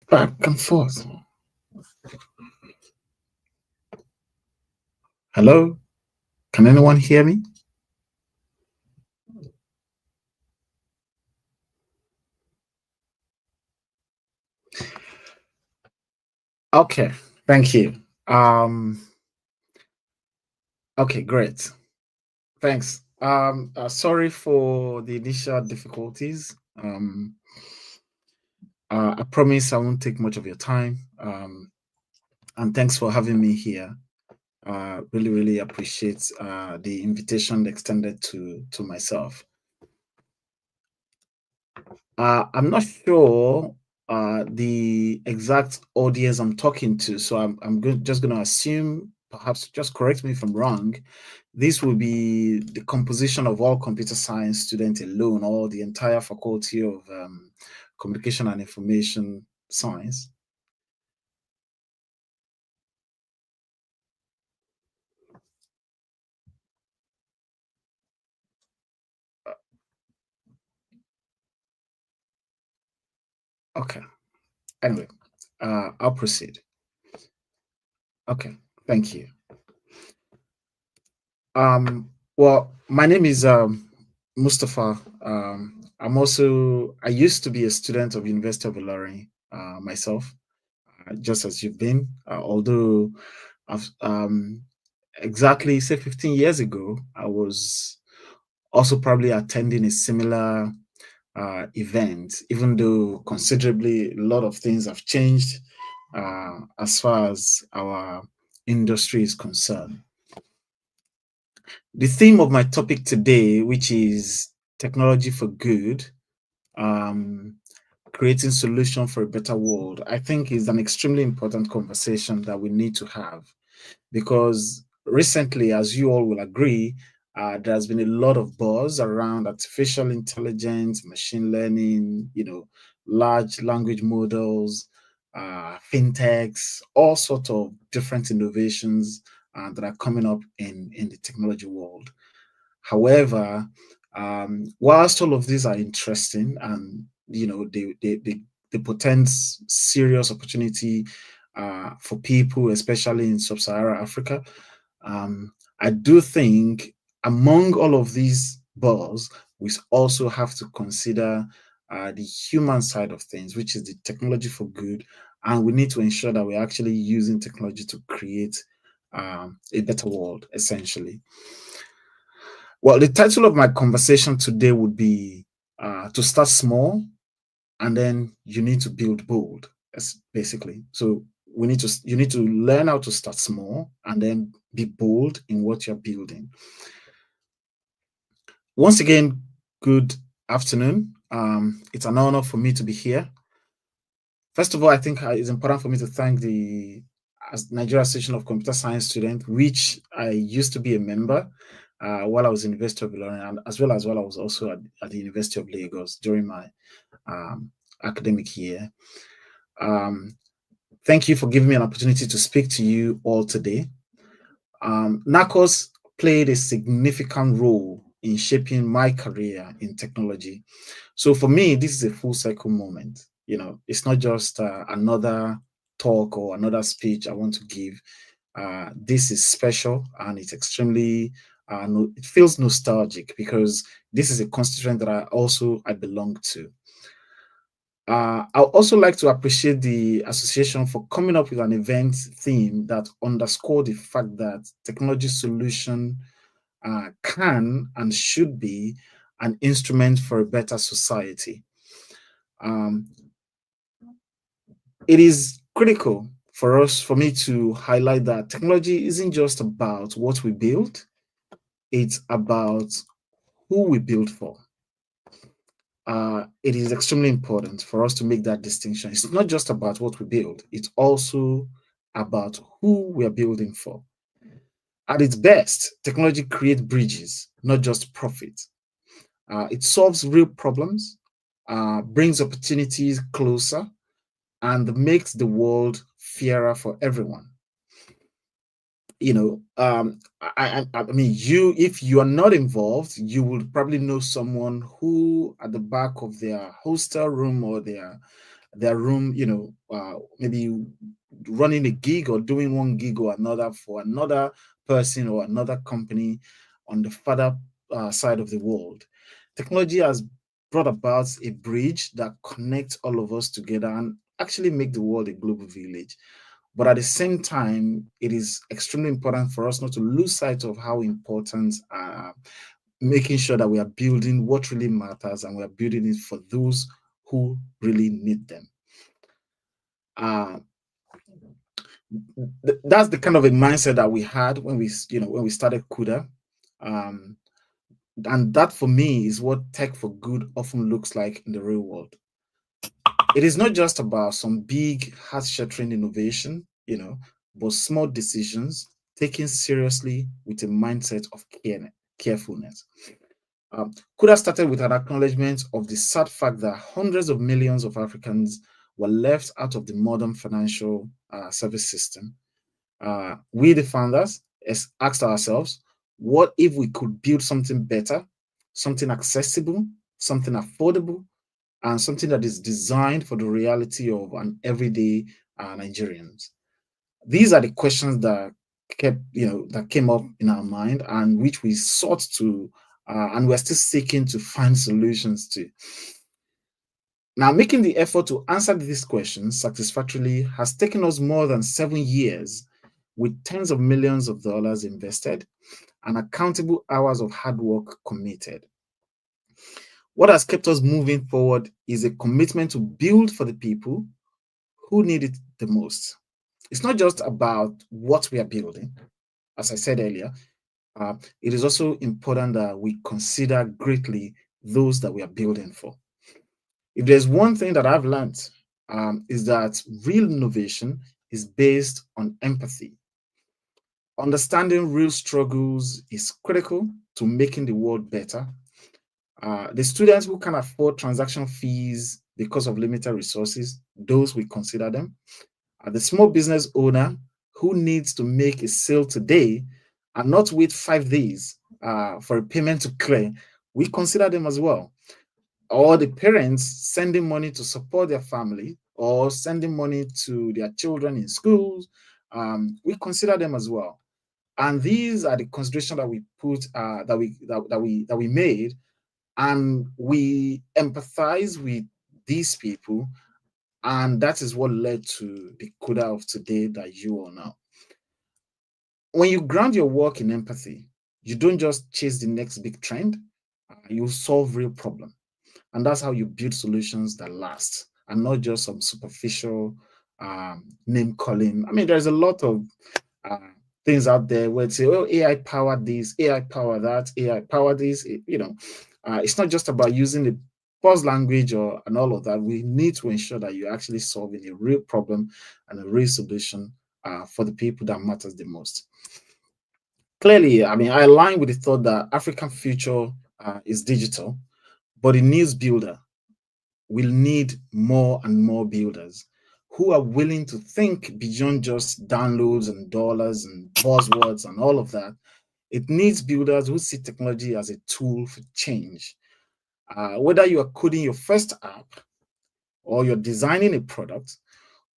Back and forth. Hello? Can anyone hear me? Okay, thank you. Okay, great. Thanks. Sorry for the initial difficulties. I promise I won't take much of your time. And thanks for having me here. Really appreciate the invitation extended to myself. I'm not sure the exact audience I'm talking to, so just going to assume, perhaps just correct me if I'm wrong, this will be the composition of all computer science students alone, or the entire faculty of communication and information science. Okay. Anyway, I'll proceed. Okay. Thank you. Well, my name is Mustapha. I used to be a student of University of Ilorin myself, just as you've been, although I've, exactly, say 15 years ago, I was also probably attending a similar event, even though considerably a lot of things have changed as far as our industry is concerned. The theme of my topic today, which is technology for good, um, creating solution for a better world, I think is an extremely important conversation that we need to have, because recently, as you all will agree, there's been a lot of buzz around artificial intelligence, machine learning, large language models, fintechs, all sorts of different innovations that are coming up in the technology world. However, whilst all of these are interesting and they portend serious opportunity for people, especially in sub-Saharan Africa, I do think among all of these buzz, we also have to consider the human side of things, which is the technology for good, and we need to ensure that we're actually using technology to create a better world, essentially. Well, the title of my conversation today would be to start small, and then you need to build bold. That's basically. So you need to learn how to start small and then be bold in what you're building. Once again, good afternoon. It's an honor for me to be here. First of all, I think it's important for me to thank the Nigeria Association of Computer Science Students, which I used to be a member while I was in the University of Ilorin, and as well as while I was also at the University of Lagos during my academic year. Thank you for giving me an opportunity to speak to you all today. Nacoss played a significant role in shaping my career in technology. So for me, this is a full cycle moment. It's not just another talk or another speech I want to give. This is special, and it's extremely it feels nostalgic because this is a constituent that I belong to. I'd also like to appreciate the association for coming up with an event theme that underscore the fact that technology solution can and should be an instrument for a better society. Um, it is critical for me to highlight that technology isn't just about what we build, it's about who we build for. It is extremely important for us to make that distinction. It's not just about what we build, it's also about who we are building for. At its best, technology creates bridges, not just profit. It solves real problems, brings opportunities closer, and makes the world fairer for everyone. I mean, you, if you are not involved, you will probably know someone who at the back of their hostel room or their room, maybe running a gig or doing one gig or another for another person or another company on the further side of the world. Technology has brought about a bridge that connects all of us together and actually make the world a global village. But at the same time, it is extremely important for us not to lose sight of how important making sure that we are building what really matters and we are building it for those who really need them. Uh, that's the kind of a mindset that we had when we started Kuda. Um, and that for me is what tech for good often looks like in the real world. It is not just about some big heart-shattering innovation, but small decisions taken seriously with a mindset of carefulness. Could have started with an acknowledgement of the sad fact that hundreds of millions of Africans were left out of the modern financial service system. We, the founders, asked ourselves, what if we could build something better, something accessible, something affordable, and something that is designed for the reality of an everyday Nigerians? These are the questions that came up in our mind and which we sought to, and we're still seeking to find solutions to. Now, making the effort to answer these questions satisfactorily has taken us more than 7 years with tens of millions of dollars invested and accountable hours of hard work committed. What has kept us moving forward is a commitment to build for the people who need it the most. It's not just about what we are building. As I said earlier, it is also important that we consider greatly those that we are building for. If there's one thing that I've learned, is that real innovation is based on empathy. Understanding real struggles is critical to making the world better. The students who can afford transaction fees because of limited resources, those we consider them. The small business owner who needs to make a sale today and not wait 5 days for a payment to clear, we consider them as well. Or the parents sending money to support their family or sending money to their children in schools, we consider them as well. And these are the considerations that we put that we made, and we empathize with these people, and that is what led to the Kuda of today that you are now. When you ground your work in empathy, you don't just chase the next big trend, you solve real problem. And that's how you build solutions that last and not just some superficial name calling. I mean, there's a lot of uh, things out there where it's say, oh, AI powered this, AI power that, AI power this. It's not just about using the pause language or and all of that. We need to ensure that you're actually solving a real problem and a real solution for the people that matters the most. Clearly, I mean, I align with the thought that African future is digital, but it needs builder. We'll need more and more builders who are willing to think beyond just downloads and dollars and buzzwords and all of that. It needs builders who see technology as a tool for change. Whether you are coding your first app, or you're designing a product,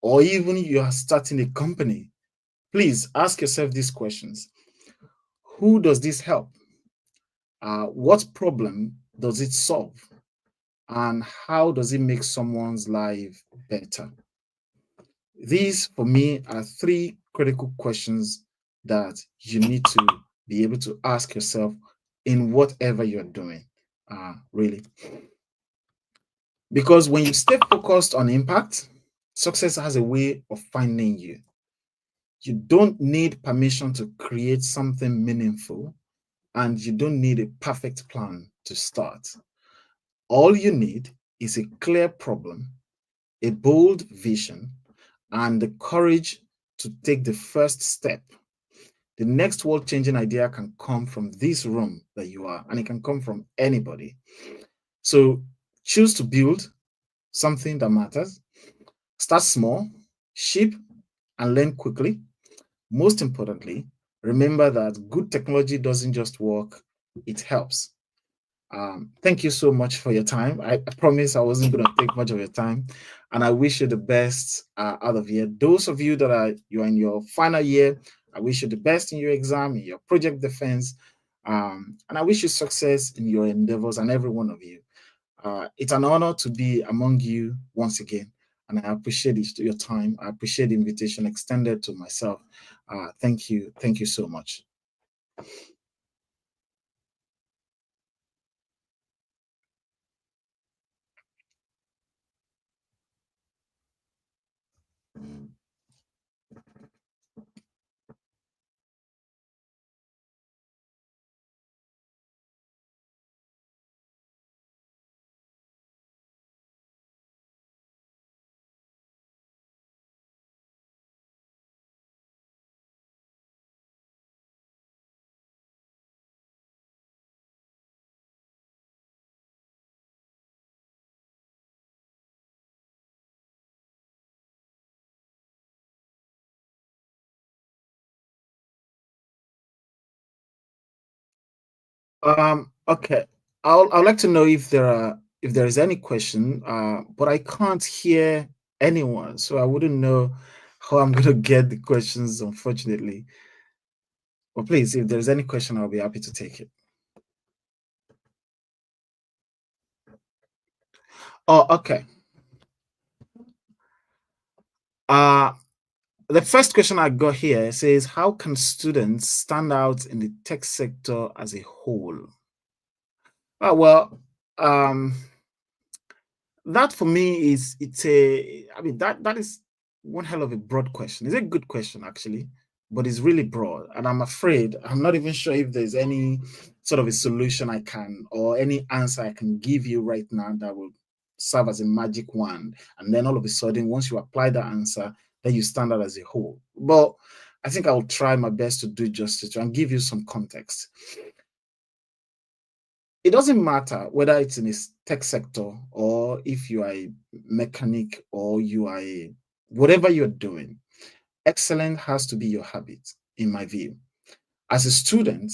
or even you are starting a company, please ask yourself these questions. Who does this help? What problem does it solve? And how does it make someone's life better? These, for me, are three critical questions that you need to be able to ask yourself in whatever you're doing, really. Because when you stay focused on impact, success has a way of finding you. You don't need permission to create something meaningful, and you don't need a perfect plan to start. All you need is a clear problem, a bold vision, and the courage to take the first step. The next world changing idea can come from this room that you are, and it can come from anybody. So choose to build something that matters. Start small, ship, and learn quickly. Most importantly, remember that good technology doesn't just work, it helps. Thank you so much for your time. I promise I wasn't going to take much of your time, and I wish you the best out of here. Those of you that are in your final year, I wish you the best in your exam, in your project defense, and I wish you success in your endeavors, and every one of you. It's an honor to be among you once again, and I appreciate your time. I appreciate the invitation extended to myself. Thank you so much. Okay. I'd like to know if there is any question, but I can't hear anyone, so I wouldn't know how I'm gonna get the questions, unfortunately. But please, if there's any question, I'll be happy to take it. Oh, okay. Uh the first question I got here says, how can students stand out in the tech sector as a whole? Well, um, that for me is I mean that is one hell of a broad question. It's a good question actually, but it's really broad. And I'm afraid I'm not even sure if there's any sort of a solution I can or any answer I can give you right now that will serve as a magic wand. And then all of a sudden, once you apply that answer, then you stand out as a whole. But I think I'll try my best to do justice and give you some context. It doesn't matter whether it's in a tech sector or if you are a mechanic or you are a whatever you're doing, excellence has to be your habit, in my view. As a student,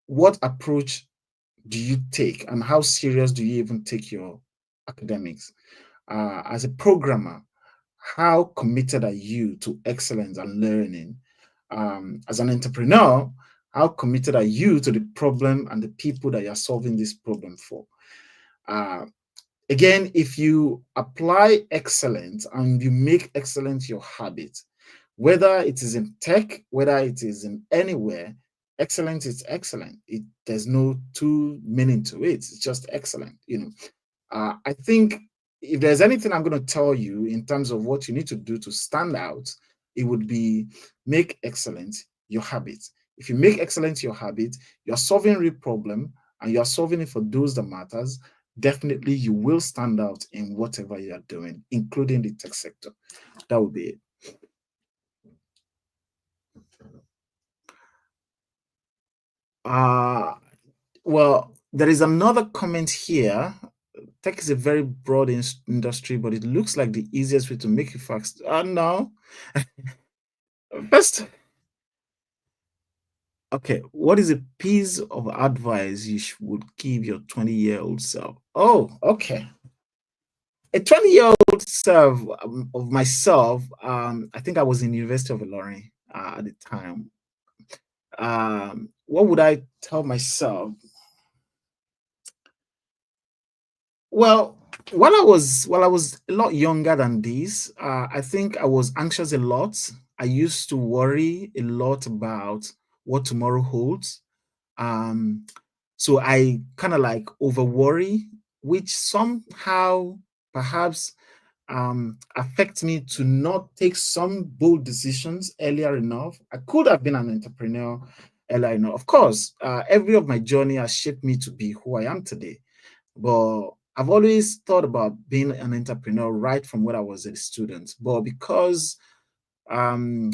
what approach do you take and how serious do you even take your academics? As a programmer, how committed are you to excellence and learning? As an entrepreneur, how committed are you to the problem and the people that you're solving this problem for? Uh, Again, if you apply excellence and you make excellence your habit, whether it is in tech, whether it is in anywhere, excellence is excellent. There's no two meaning to it. It's just excellent. I think if there's anything I'm going to tell you in terms of what you need to do to stand out, it would be make excellence your habit. If you make excellence your habit, you're solving real problem and you're solving it for those that matters, definitely you will stand out in whatever you are doing, including the tech sector. That would be it. Uh, well, there is another comment here. Tech is a very broad industry, but it looks like the easiest way to make it fast. No. First, okay, what is a piece of advice you would give your 20-year-old self? Oh, okay. A 20-year-old self of myself, I think I was in the University of Ilorin at the time. What would I tell myself? Well, while I was a lot younger than this, I think I was anxious a lot. I used to worry a lot about what tomorrow holds. Um, so I kind of like over worry, which somehow perhaps affect me to not take some bold decisions earlier enough. I could have been an entrepreneur earlier enough. Of course, every of my journey has shaped me to be who I am today. But I've always thought about being an entrepreneur right from when I was a student. But because um,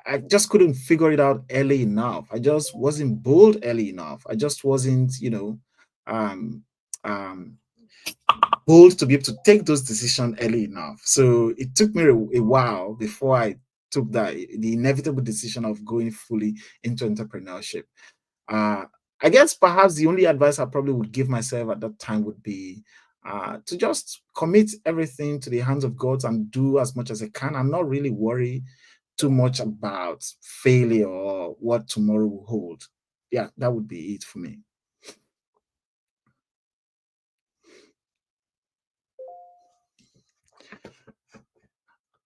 I just couldn't figure it out early enough. I just wasn't bold early enough. I just wasn't, um, um, bold to be able to take those decisions early enough. So it took me a while before I took the inevitable decision of going fully into entrepreneurship. Uh, I guess perhaps the only advice I probably would give myself at that time would be to just commit everything to the hands of God and do as much as I can and not really worry too much about failure or what tomorrow will hold. Yeah, that would be it for me.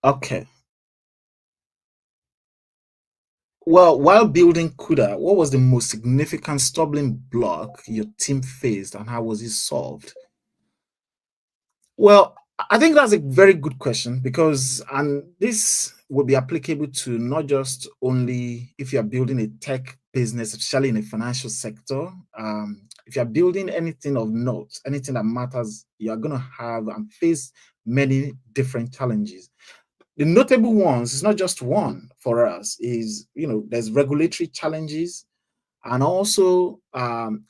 Okay. Well, while building Kuda, what was the most significant stumbling block your team faced and how was it solved? Well, I think that's a very good question because, and this will be applicable to not just only if you're building a tech business, especially in the financial sector. If you're building anything of note, anything that matters, you're going to have and face many different challenges. The notable ones, it's not just one for us, is, there's regulatory challenges, and also,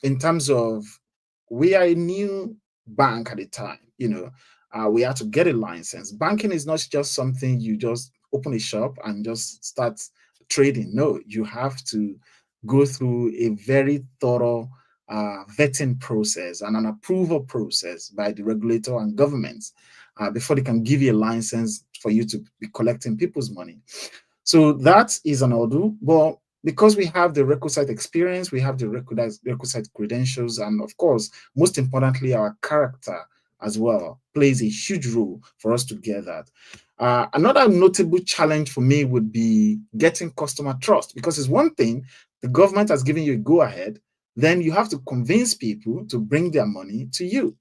in terms of, we are a new bank at the time, we had to get a license. Banking is not just something you just open a shop and just start trading. No, you have to go through a very thorough vetting process and an approval process by the regulator and government before they can give you a license for you to be collecting people's money. So that is an order. But because we have the requisite experience, we have the requisite credentials, and of course, most importantly, our character as well plays a huge role for us to get that. Another notable challenge for me would be getting customer trust, because it's one thing the government has given you a go ahead, then you have to convince people to bring their money to you.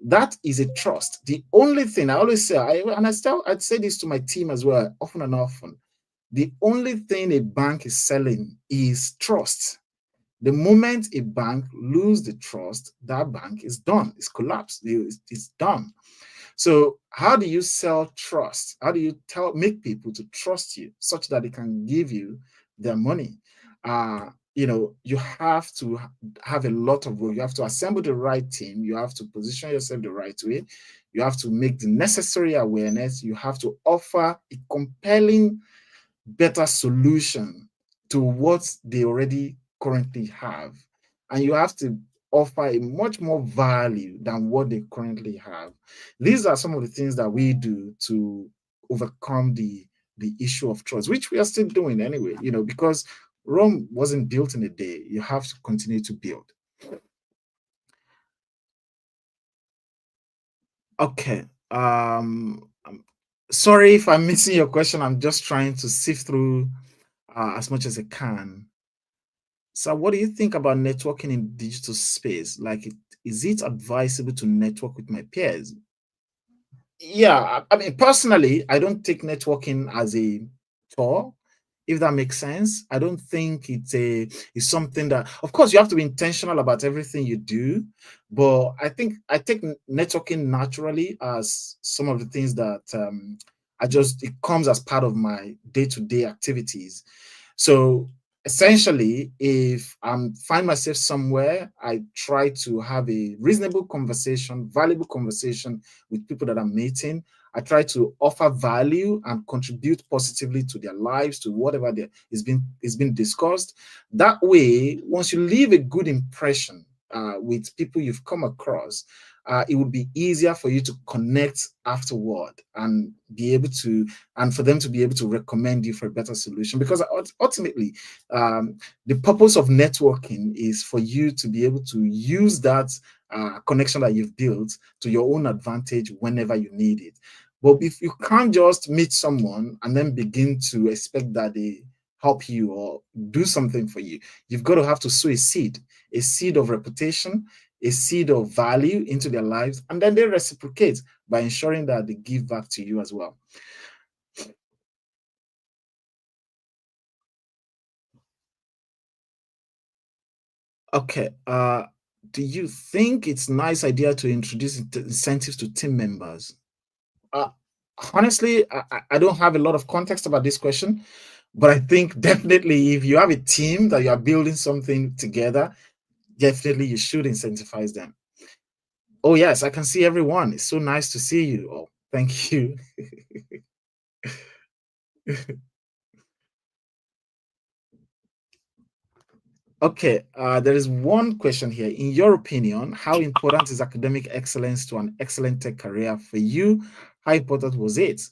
That is a trust. The only thing I always say, I'd say this to my team as well, often and often, the only thing a bank is selling is trust. The moment a bank loses the trust, that bank is done. It's collapsed. It's done. So how do you sell trust? How do you make people to trust you such that they can give you their money? You have to have a lot of work. You have to assemble the right team. You have to position yourself the right way. You have to make the necessary awareness. You have to offer a compelling better solution to what they already currently have. And you have to offer a much more value than what they currently have. These are some of the things that we do to overcome the issue of trust, which we are still doing anyway, because Rome wasn't built in a day. You have to continue to build. Okay. Sorry if I'm missing your question. I'm just trying to sift through as much as I can. So, what do you think about networking in digital space? Like, is it advisable to network with my peers? Yeah, I mean, personally, I don't take networking as a chore, if that makes sense. I don't think it's something that, of course, you have to be intentional about everything you do, but I think I take networking naturally as some of the things that it comes as part of my day-to-day activities. So essentially, if I find myself somewhere, I try to have a reasonable conversation, valuable conversation with people that I'm meeting. I try to offer value and contribute positively to their lives, to whatever is being discussed. That way, once you leave a good impression with people you've come across, it would be easier for you to connect afterward and be able to, and for them to be able to recommend you for a better solution. Because ultimately, the purpose of networking is for you to be able to use that connection that you've built to your own advantage whenever you need it. But if you can't just meet someone and then begin to expect that they help you or do something for you, you've got to have to sow a seed of reputation, a seed of value into their lives, and then they reciprocate by ensuring that they give back to you as well. Okay. Do you think it's a nice idea to introduce incentives to team members? Uh, Honestly, I don't have a lot of context about this question, But I think definitely if you have a team that you are building something together, definitely you should incentivize them. Oh, yes, I can see everyone. It's so nice to see you. Oh, thank you. Okay, there is one question here. In your opinion, how important is academic excellence to an excellent tech career for you? How important was it?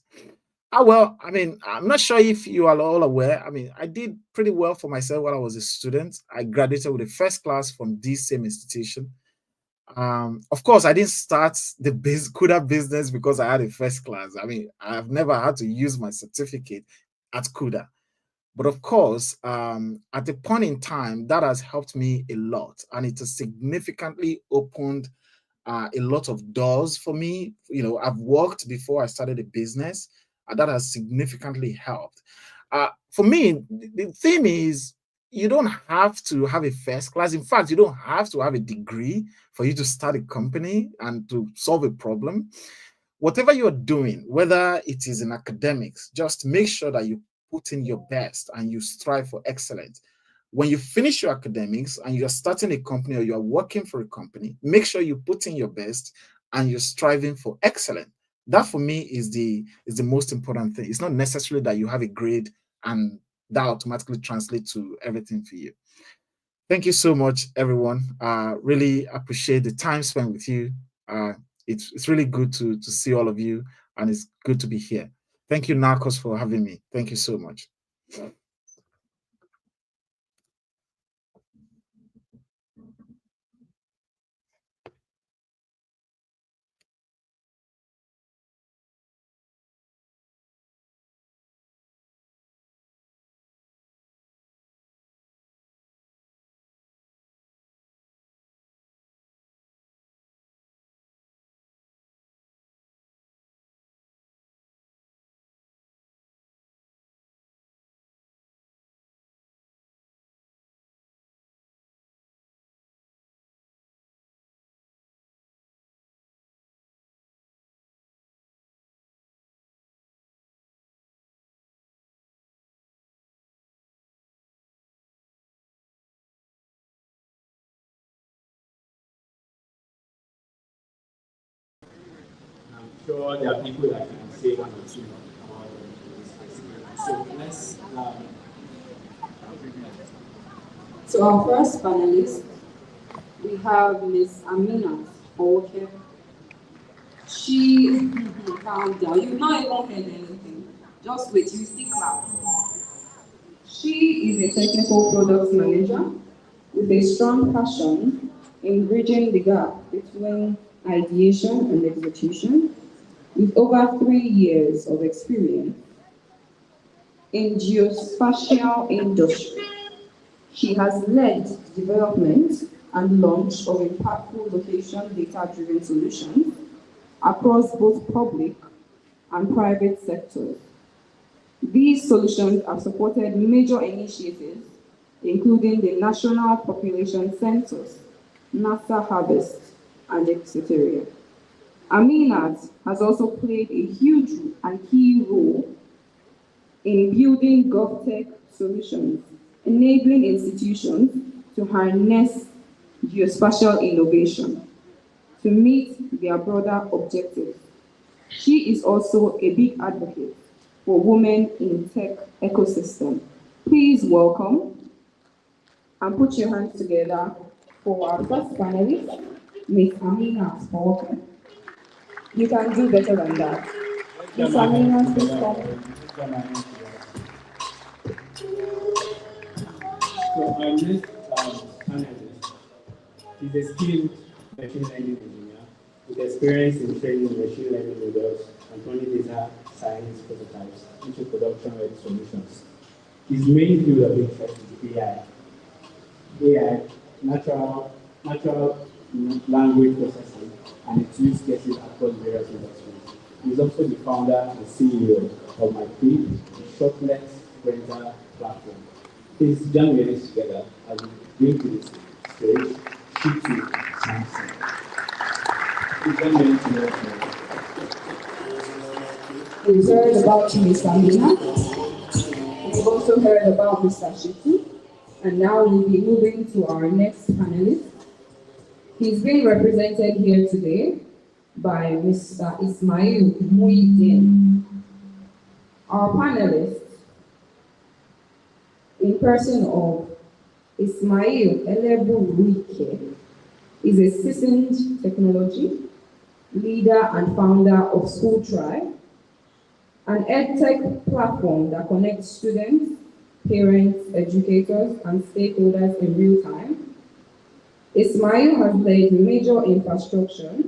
Well, I mean, I'm not sure if you are all aware. I mean, I did pretty well for myself while I was a student. I graduated with a first class from this same institution. Of course, I didn't start the Kuda business because I had a first class. I mean, I've never had to use my certificate at Kuda. But of course, at the point in time, that has helped me a lot, and it has significantly opened a lot of doors for me. I've worked before I started a business, and that has significantly helped. For me, the thing is, you don't have to have a first class. In fact, you don't have to have a degree for you to start a company and to solve a problem. Whatever you're doing, whether it is in academics, just make sure that you put in your best and you strive for excellence. When you finish your academics and you're starting a company or you're working for a company, make sure you put in your best and you're striving for excellence. That for me is the most important thing. It's not necessarily that you have a grade and that automatically translates to everything for you. Thank you so much, everyone. Really appreciate the time spent with you. Uh, it's really good to see all of you, and it's good to be here. Thank you, Nacoss, for having me. Thank you so much. I'm sure there are people that can say one or two about this experience. So let's. So our first panelist, we have Miss Amina Oke. She, calm down, you've not even heard anything. Just wait, you still clap. She is a technical product manager with a strong passion in bridging the gap between ideation and execution. With over 3 years of experience in geospatial industry, she has led development and launch of impactful location data-driven solutions across both public and private sectors. These solutions have supported major initiatives, including the National Population Census, NASA Harvest, and etc. Aminat has also played a huge and key role in building GovTech solutions, enabling institutions to harness geospatial innovation to meet their broader objectives. She is also a big advocate for women in tech ecosystem. Please welcome and put your hands together for our first panelist, Ms. Amina Walker. You can do better than that. Ms. Amina, please come. So our next panelist is a skilled machine learning engineer with experience in training machine learning models and turning data science prototypes into production-ready solutions. His main field of interest is AI. AI, natural language processing, and its use cases across various industries. He is also the founder and CEO of MyPeak, a shortless rental platform. Please join me together as we bring to this stage Chitu Samson. Please join me together. We've heard about Ms. Amina. We've also heard about Mr. Shitty, and now we'll be moving to our next panelist. He's being represented here today by Mr. Ismail Muhyiddin. Our panelist, in person of Ismail Eleburuike, is a seasoned technology leader and founder of School Tribe, an edtech platform that connects students, parents, educators, and stakeholders in real time. Ismail has led major infrastructure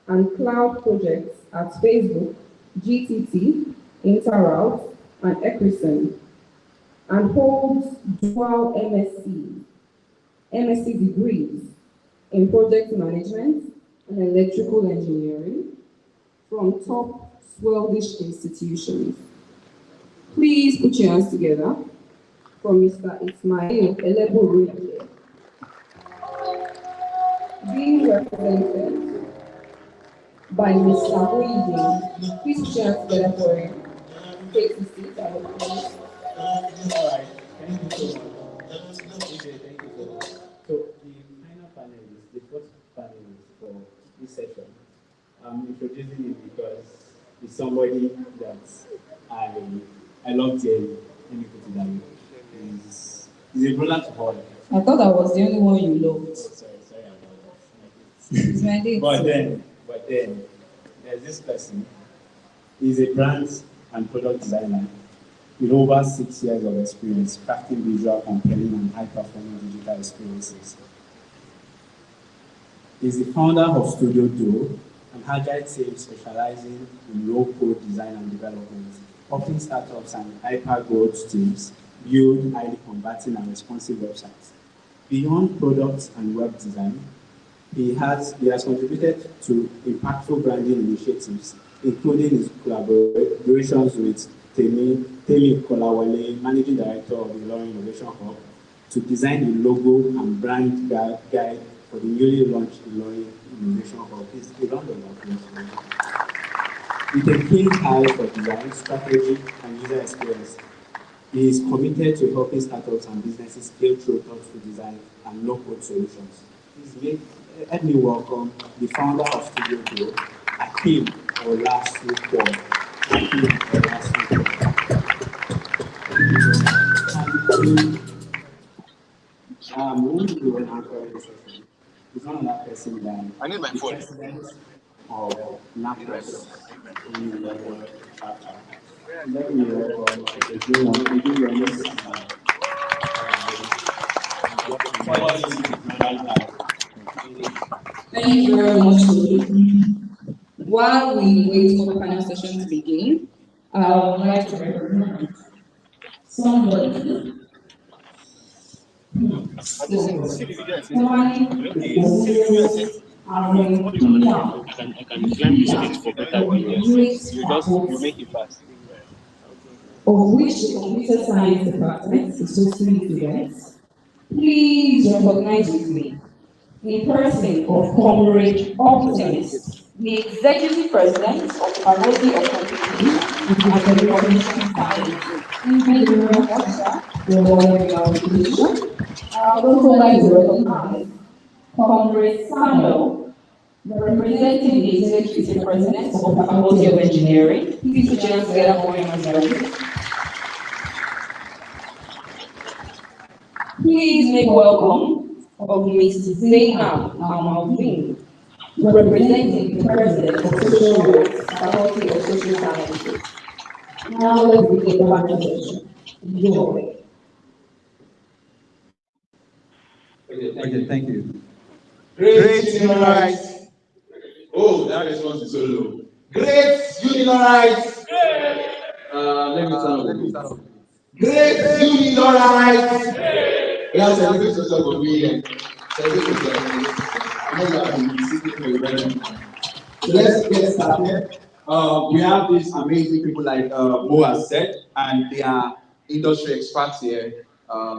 and cloud projects at Facebook, GTT, Interroute, and Ecrison, and holds dual MSc degrees in project management and electrical engineering from top Swedish institutions. Please put your hands together for Mr. Ismail Eleburuike, being represented by Mr. Muhyiddin. Please put your hands together for him. Take his seat, I will please. All right, thank you so much. Okay, thank you so much. So the final panelist, the first panelist for this session, I'm introducing him because he's somebody that I I love dearly. Let me put it that way. He's a brother to all. I thought I was the only one you loved. Oh, sorry about that. It's my date. But then, there's this person. He's a brand and product designer with over 6 years of experience crafting visual, compelling, and high-performing digital experiences. He's the founder of Studio Duo, an agile team specializing in low-code design and development, helping startups and hyper-growth teams build highly converting and responsive websites. Beyond products and web design, he has contributed to impactful branding initiatives, including his collaborations with Temi Kolawole, Managing Director of the Ilorin Innovation Hub, to design the logo and brand guide for the newly launched Ilorin Innovation Hub. It's a round of applause. With a keen eye for design, strategy, and user experience, he is committed to helping startups and businesses scale through thoughtful design and low-code solutions. Let me welcome the founder of Studio Duo, Akim Olasupo. Akim Olasupo. When we were answering this question, it's not another person than the president of Nacoss. Let me welcome Thank you very much, Louis. While we wait for the panel session to begin, I would like to recognize somebody. Of which the computer science department is hosting these events. Please recognize with me in person of Comrade Optimist, the executive president of Parody of Computing and the Information Science. Thank you very much, sir, for your application. I would also like to recognize Comrade Samuel, representing the executive president of the Faculty of Engineering. Please put your hands together for him as well. Please make welcome of Ms. Zainab Amalvin, representing the President of Social Work, Faculty of Social Sciences. Now let's begin the presentation. Enjoy. Okay, thank you. Great human rights. Oh, that response is so low. Great human rights. Let me start off. Great human rights. Yeah, celebrate yourself for me. Celebrate yourself. I know you have been sitting for a very long time. So let's get started. We have these amazing people like Mo has said, and they are industry experts here.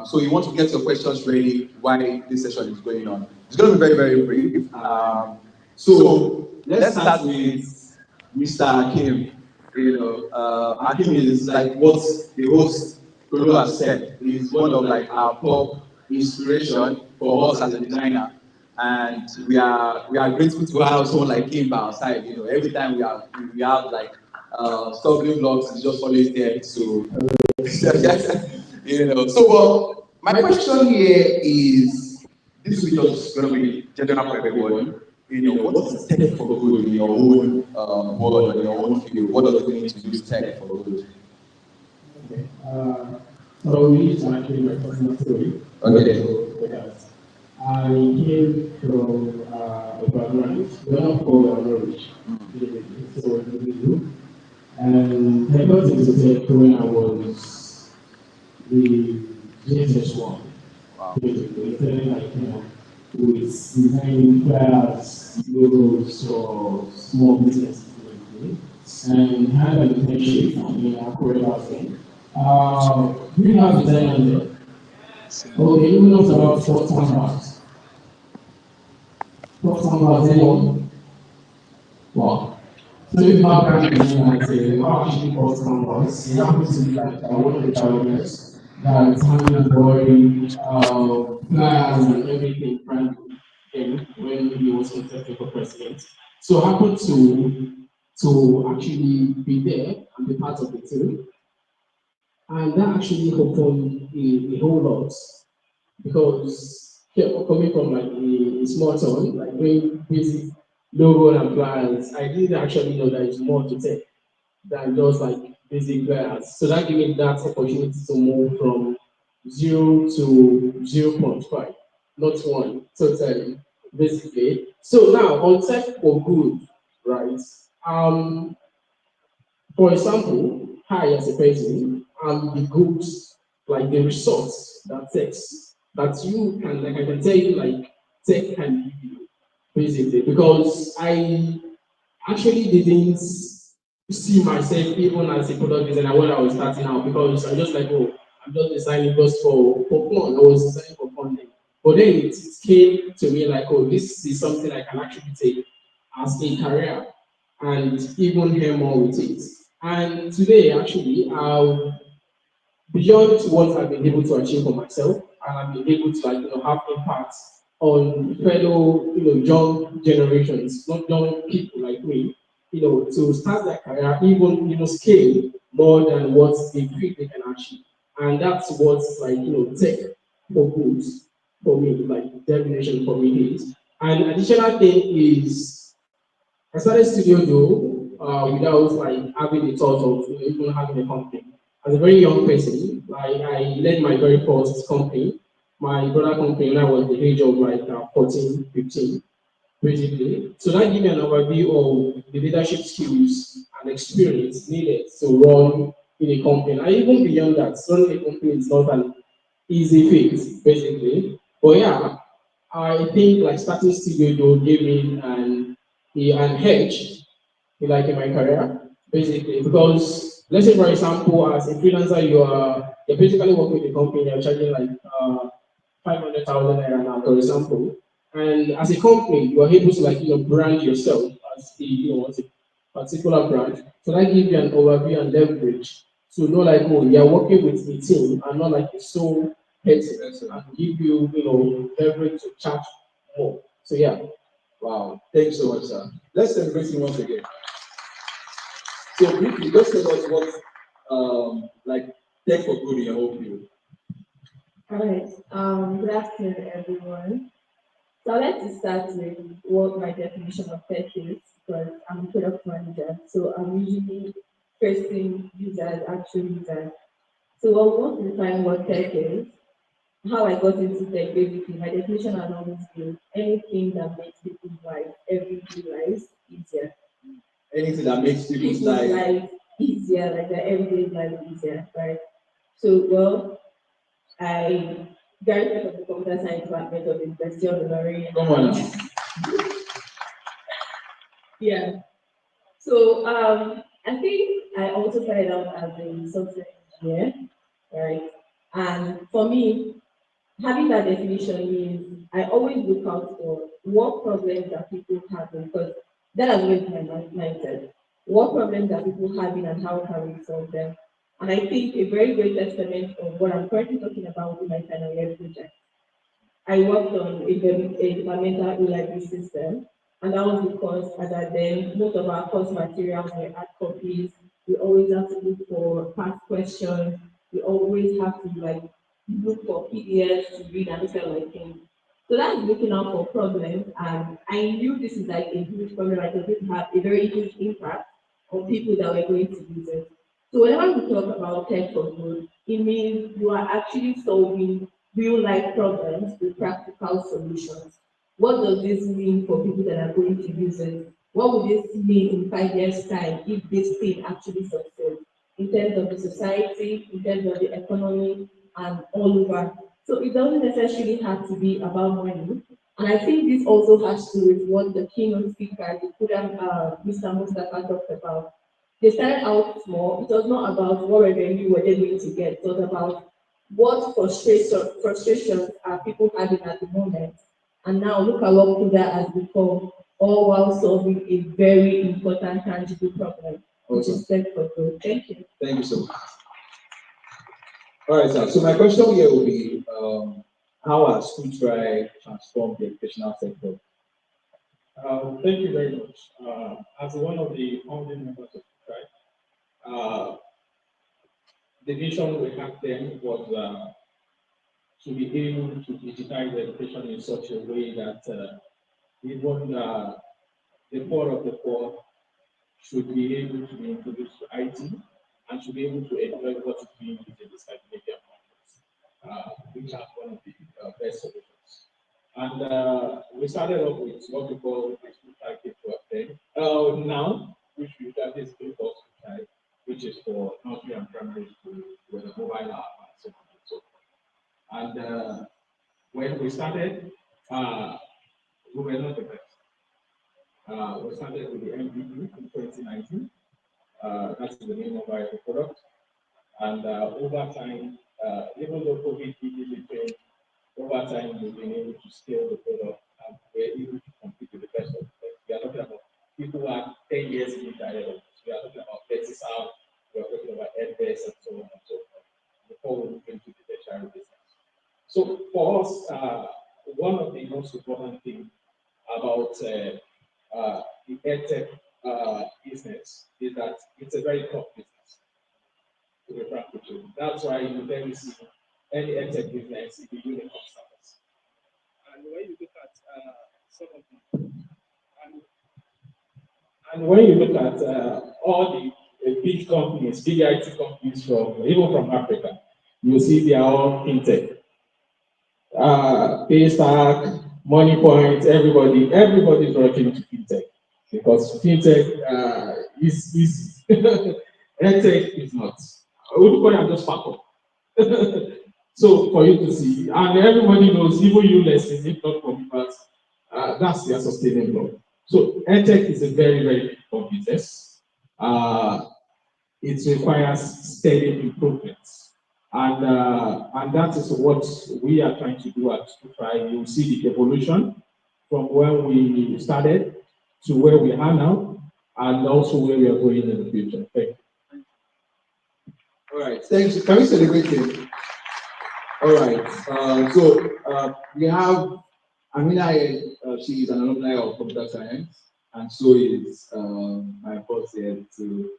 So you want to get your questions ready while this session is going on. It's going to be very, very brief. So let's start with Mr. Akim. Akim is like what the host Kuda has said, is one of like our top inspiration for us as a designer. And we are grateful to have someone like him by our side. Every time we have like stumbling blocks, he's just always there to So, well, my question here is, this will be just going to be general for everyone. What is tech for good in your own world or in your own field? What does it mean to use tech for good? Okay. So this is actually my personal story. Okay. So because I came from a background, we're not poor, we're not rich. So we do. And I got into tech when I was the GSS1. Wow. Basically, telling like, with designing flyers, logos for small businesses, basically, and had an internship in a career thing. Greenhouse designer there. Okay, you know about short canvas. Short canvas, anyone? Wow. So if you have graphic design and say, how actually short canvas, it happens to be like one of the challenges that handles boring flyers and everything frankly then when he was contesting for president. So I happened to actually be there and be part of the team. And that actually opened a whole lot because coming from like a small town, like doing basic logo and plans, I didn't actually know that it's more to tech than just like basic plans. So that gave me that opportunity to move from 0 to 0.5, not one, totally, basically. So now on tech for good, right? Um, for example, I as a person am the goods, like the resource that takes that you can, like I can tell you, like tech can give you, basically, because I actually didn't see myself even as a product designer when I was starting out because I just like, oh, I'm just designing just for fun. I was designing for fun then. But then it came to me like, oh, this is something I can actually take as a career and even hear more with it. And today, actually, beyond what I've been able to achieve for myself, and I've been able to like have impact on fellow young generations, not young people like me, to start their career even scale more than what they feel they can achieve, and that's what's like tech for good for me, like definition for me is. And additional thing is I started studio though without like having the thought of even having a company. As a very young person, I led my very first company, my brother company when I was the age of like 14, 15, basically. So that gave me an overview of the leadership skills and experience needed to run in a company. And even beyond that, running a company is not an easy feat, basically. But yeah, I think like starting studio though gave me an edge in my career, basically. Because let's say for example, as a freelancer, you're basically working with a company, you're charging like 500,000 naira now, for example. And as a company, you are able to like brand yourself as as a particular brand. So that gives you an overview and leverage to know like, oh, you're working with a team and not like a sole person, and give you leverage to charge more. So yeah. Wow. Thank you so much, sir. Let's celebrate him once again. So briefly, just tell us what like tech for good in your whole field. All right. Good afternoon, everyone. So I'd like to start with what my definition of tech is because I'm a product manager. So I'm usually facing users, actual users. So I want to define what tech is, how I got into tech basically. My definition has always been anything that makes people's life, everyday lives easier. Anything that makes people's People's life. life easier, like their everyday life easier, right? So well, I graduated from the computer science department of the University of Ilorin. Come on now. Yeah. So I think I also started out as a software engineer, right? And for me, having that definition means I always look out for what problems that people have because that has always been my mindset. What problems that people having and how can we solve them? And I think a very great testament of what I'm currently talking about in my final year project. I worked on a developmental e-library system, and that was because as at then most of our course materials were hard copies. We always have to look for past questions. We always have to like look for PDFs to read and this kind of like thing. So that's looking out for problems, and I knew this is like a huge problem. Like it would have a very huge impact on people that were going to use it. So whenever we talk about tech for good, it means you are actually solving real life problems with practical solutions. What does this mean for people that are going to use it? What would this mean in 5 years' time if this thing actually succeeds in terms of the society, in terms of the economy, and all over? So it doesn't necessarily have to be about money. And I think this also has to do with what the keynote speaker, the Kuda, Mr. Mustapha talked about. They started out small. It was not about what revenue were they going to get. It was about what frustrations are people having at the moment. And now look at what Kuda has become, all while solving a very important tangible problem, which is tech for growth. Thank you. Thank you so much. All right, sir. So my question here will be, how has Kuda transformed the educational sector? Thank you very much. As one of the founding members of Tribe, the vision we had then was to be able to digitize education in such a way that even the poor of the poor should be able to be introduced to IT and should be able to enjoy what is being used in the Scandinavian markets, which are one of the best solutions. And we started off with what we call the school type to now, which we got this school called school type, which is for nursery and primary school with a mobile app and so on and so forth. And when we started, we were not the best. We started with the MVP in 2019. That's the main mobile product. And over time, even though COVID did the change, over time we've been able to scale the product and we're able to compete with the best of the best. We are talking about people who are 10 years ahead of us. We are talking about Betty South, we are talking about Edbase and so on and so forth before we move into the tertiary business. So for us, one of the most important things about the edtech business is that it's a very tough business to be frank with you. That's why you very see any edtech business in the unicorn status. And when you look at some of the and when you look at all the big companies, big IT companies from even from Africa, you see they are all fintech. Paystack, MoneyPoint, everybody is working to fintech because fintech is edtech is not. Everybody are just pack up. So for you to see, and everybody knows, even you lessons, if not from but that's their sustainable. So edtech is a very, very big business. It requires steady improvements. And that is what we are trying to do at Try. You see the evolution from where we started to where we are now, and also where we are going in the future. Thank you. All right, thanks. Can we celebrate him? All right. We have Amina. She is an alumni of computer science, and so is my boss here too.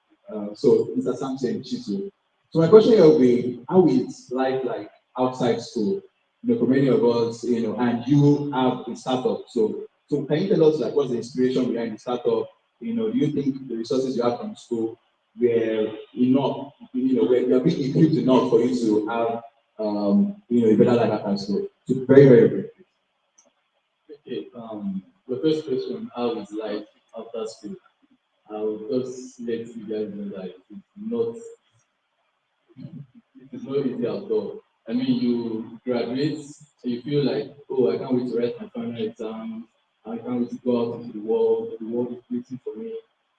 So Mr. Samson Chisu. So my question here will be, how is life like outside school? For many of us, and you have a startup. So can you tell us like what's the inspiration behind the startup? Do you think the resources you have from school were enough? Were you being equipped enough for you to have a better life after school? So very, very, very. Okay. The first question, how is life after school? I will just let you guys know that it is not easy at all. I mean, you graduate, so you feel like, oh, I can't wait to write my final exam. I can't wait to go out into the world. The world is waiting for me.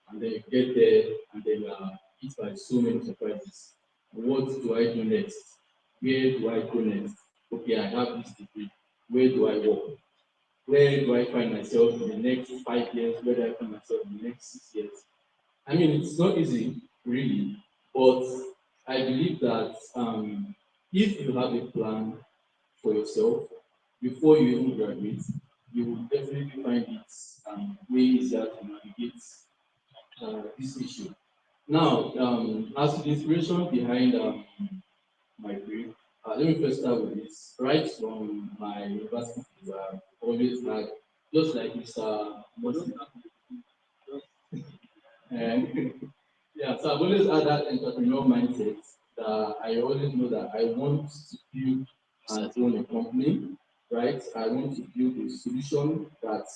And then you get there, and then you are hit by so many surprises. What do I do next? Where do I go next? Okay, I have this degree. Where do I work? Where do I find myself in the next 5 years? Where do I find myself in the next 6 years? I mean, it's not easy, really, but I believe that if you have a plan for yourself before you even graduate, you will definitely find it way easier to navigate this issue. Now, as to the inspiration behind my brief, let me first start with this. Right from my university, I've always had, just like Mr. Musty, and yeah, so I've always had that entrepreneurial mindset that I always know that I want to build and own a company, right? I want to build a solution that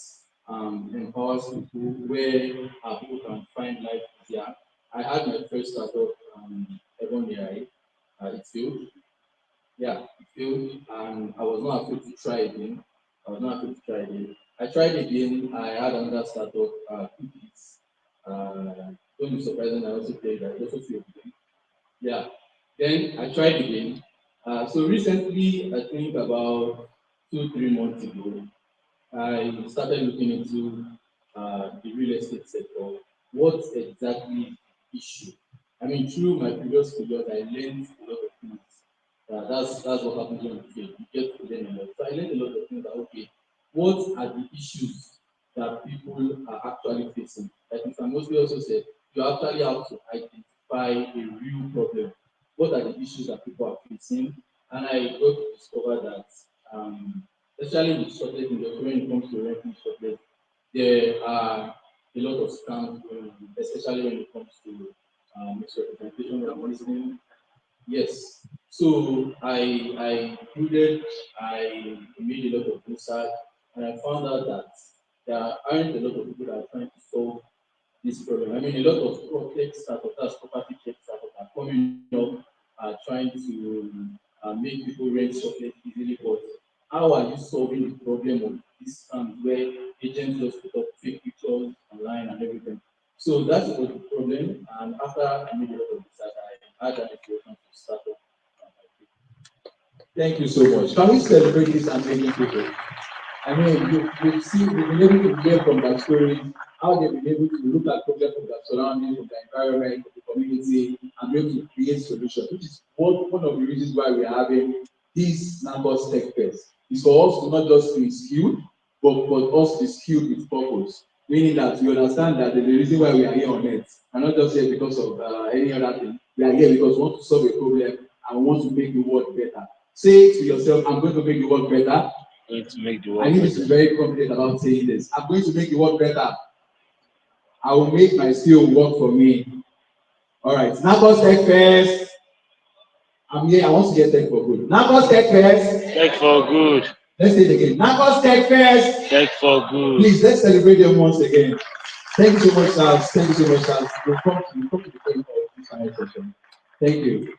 empowers people where people can find life easier. I had my first startup, Ebon AI, it failed. Yeah, it failed, and I was not afraid to try again. I was not afraid to try again. I tried again. I had another startup, cookies. Don't be surprised, I also played that. It also failed again. Yeah. Then I tried again. So recently, I think about 2, 3 months ago, I started looking into the real estate sector. What exactly is the issue? I mean, through my previous videos, I learned a lot of things. That's what happens when you fail. You get to learn a lot. So I learned a lot of things that okay, what are the issues that people are actually facing? Like Mr. Mostly also said, you actually have to identify a real problem. What are the issues that people are facing? And I got to discover that especially with shortage industry, when it comes to renting shortage, there are a lot of scams going on, especially when it comes to misrepresentation of listening. Yes. So I included, I made a lot of research, and I found out that there aren't a lot of people that are trying to solve this problem. I mean, a lot of tech startups, that's property tech startups, are coming up, trying to make people rent chocolate easily. But how are you solving the problem of this where agents just put up fake pictures online and everything? So that was the problem. And after I made a lot of research, I had an inspiration to start up. Thank you so much. Can we celebrate this amazing people? I mean, you've seen, you've been able to hear from their stories, how they've been able to look at problems from their surroundings, from their environment, from the community, and be able to create solutions, which is one of the reasons why we are having this Nacoss Techfest. It's for us to not just be skilled, but for us to be skilled with purpose. Meaning that we understand that the reason why we are here on earth, and not just here because of any other thing. We are here because we want to solve a problem and we want to make the world better. Say to yourself, I'm going to make the world better. Going to make the I world need to be better. very confident about saying this. I'm going to make the world better. I will make my skill work for me. All right. Nacoss Tech Fest. I'm here. I want to get tech for good. Nacoss Tech Fest. Tech for good. Let's say it again. Nacoss Tech Fest. Tech for good. Please, let's celebrate them once again. Thank you so much, Charles. Thank you so much, Charles. We'll come to the end of this final session. Thank you.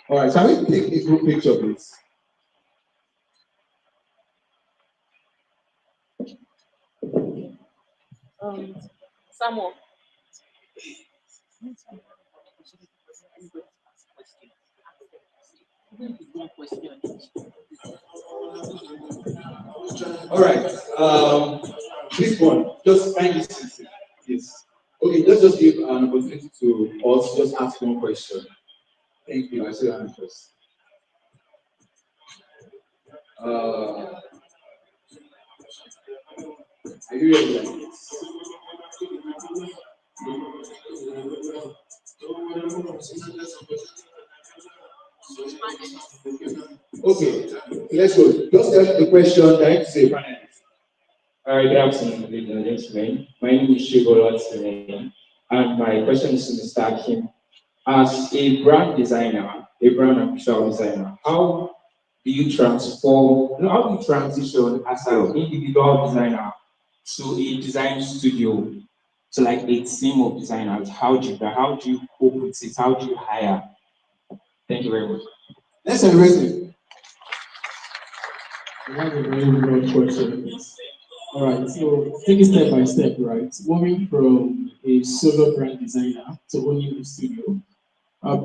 All right. Shall we take a group picture, please? Samuel. All right. This one, just find this. Yes. Okay, let's just give an opportunity to us just ask one question. Thank you. I see your hand first. Are you ready? Okay, let's go. Just tell the question that you say. All right, good afternoon, ladies and gentlemen. My name is Shigoro Tsune, and my question is to Mr. Akim. As a brand designer, a brand and visual designer, how do you transform, how do you transition as an individual designer to a design studio, to like a team of designers? How do you cope with it? How do you hire? Thank you very much. Let's celebrate it. That's a very good question. All right, so take it step by step, right? Moving from a solo brand designer to owning a studio.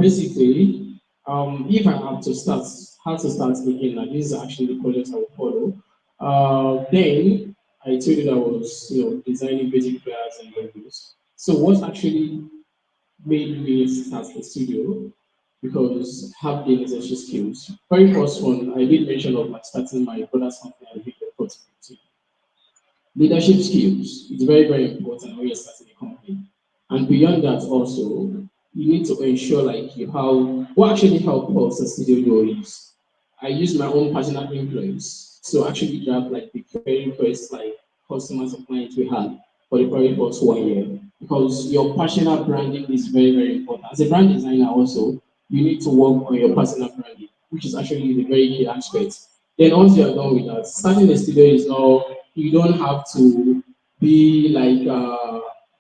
Basically, if I have to start, how to start again, like this is actually the project I will follow. Then I told you that I was, designing basic flyers and logos. So what actually made me start the studio because have gained essential skills. Very first one, I did mention of my starting my brother's company and big effort. Leadership skills is very, very important when you're starting a company. And beyond that also, you need to ensure like you how what actually help us as studio Duo is I use my own personal influence to actually grab like the very first like customers and clients we had for the very first 1 year. Because your personal branding is very, very important. As a brand designer also, you need to work on your personal branding, which is actually the very key aspect. Then once you're done with that, starting a studio is not you don't have to be like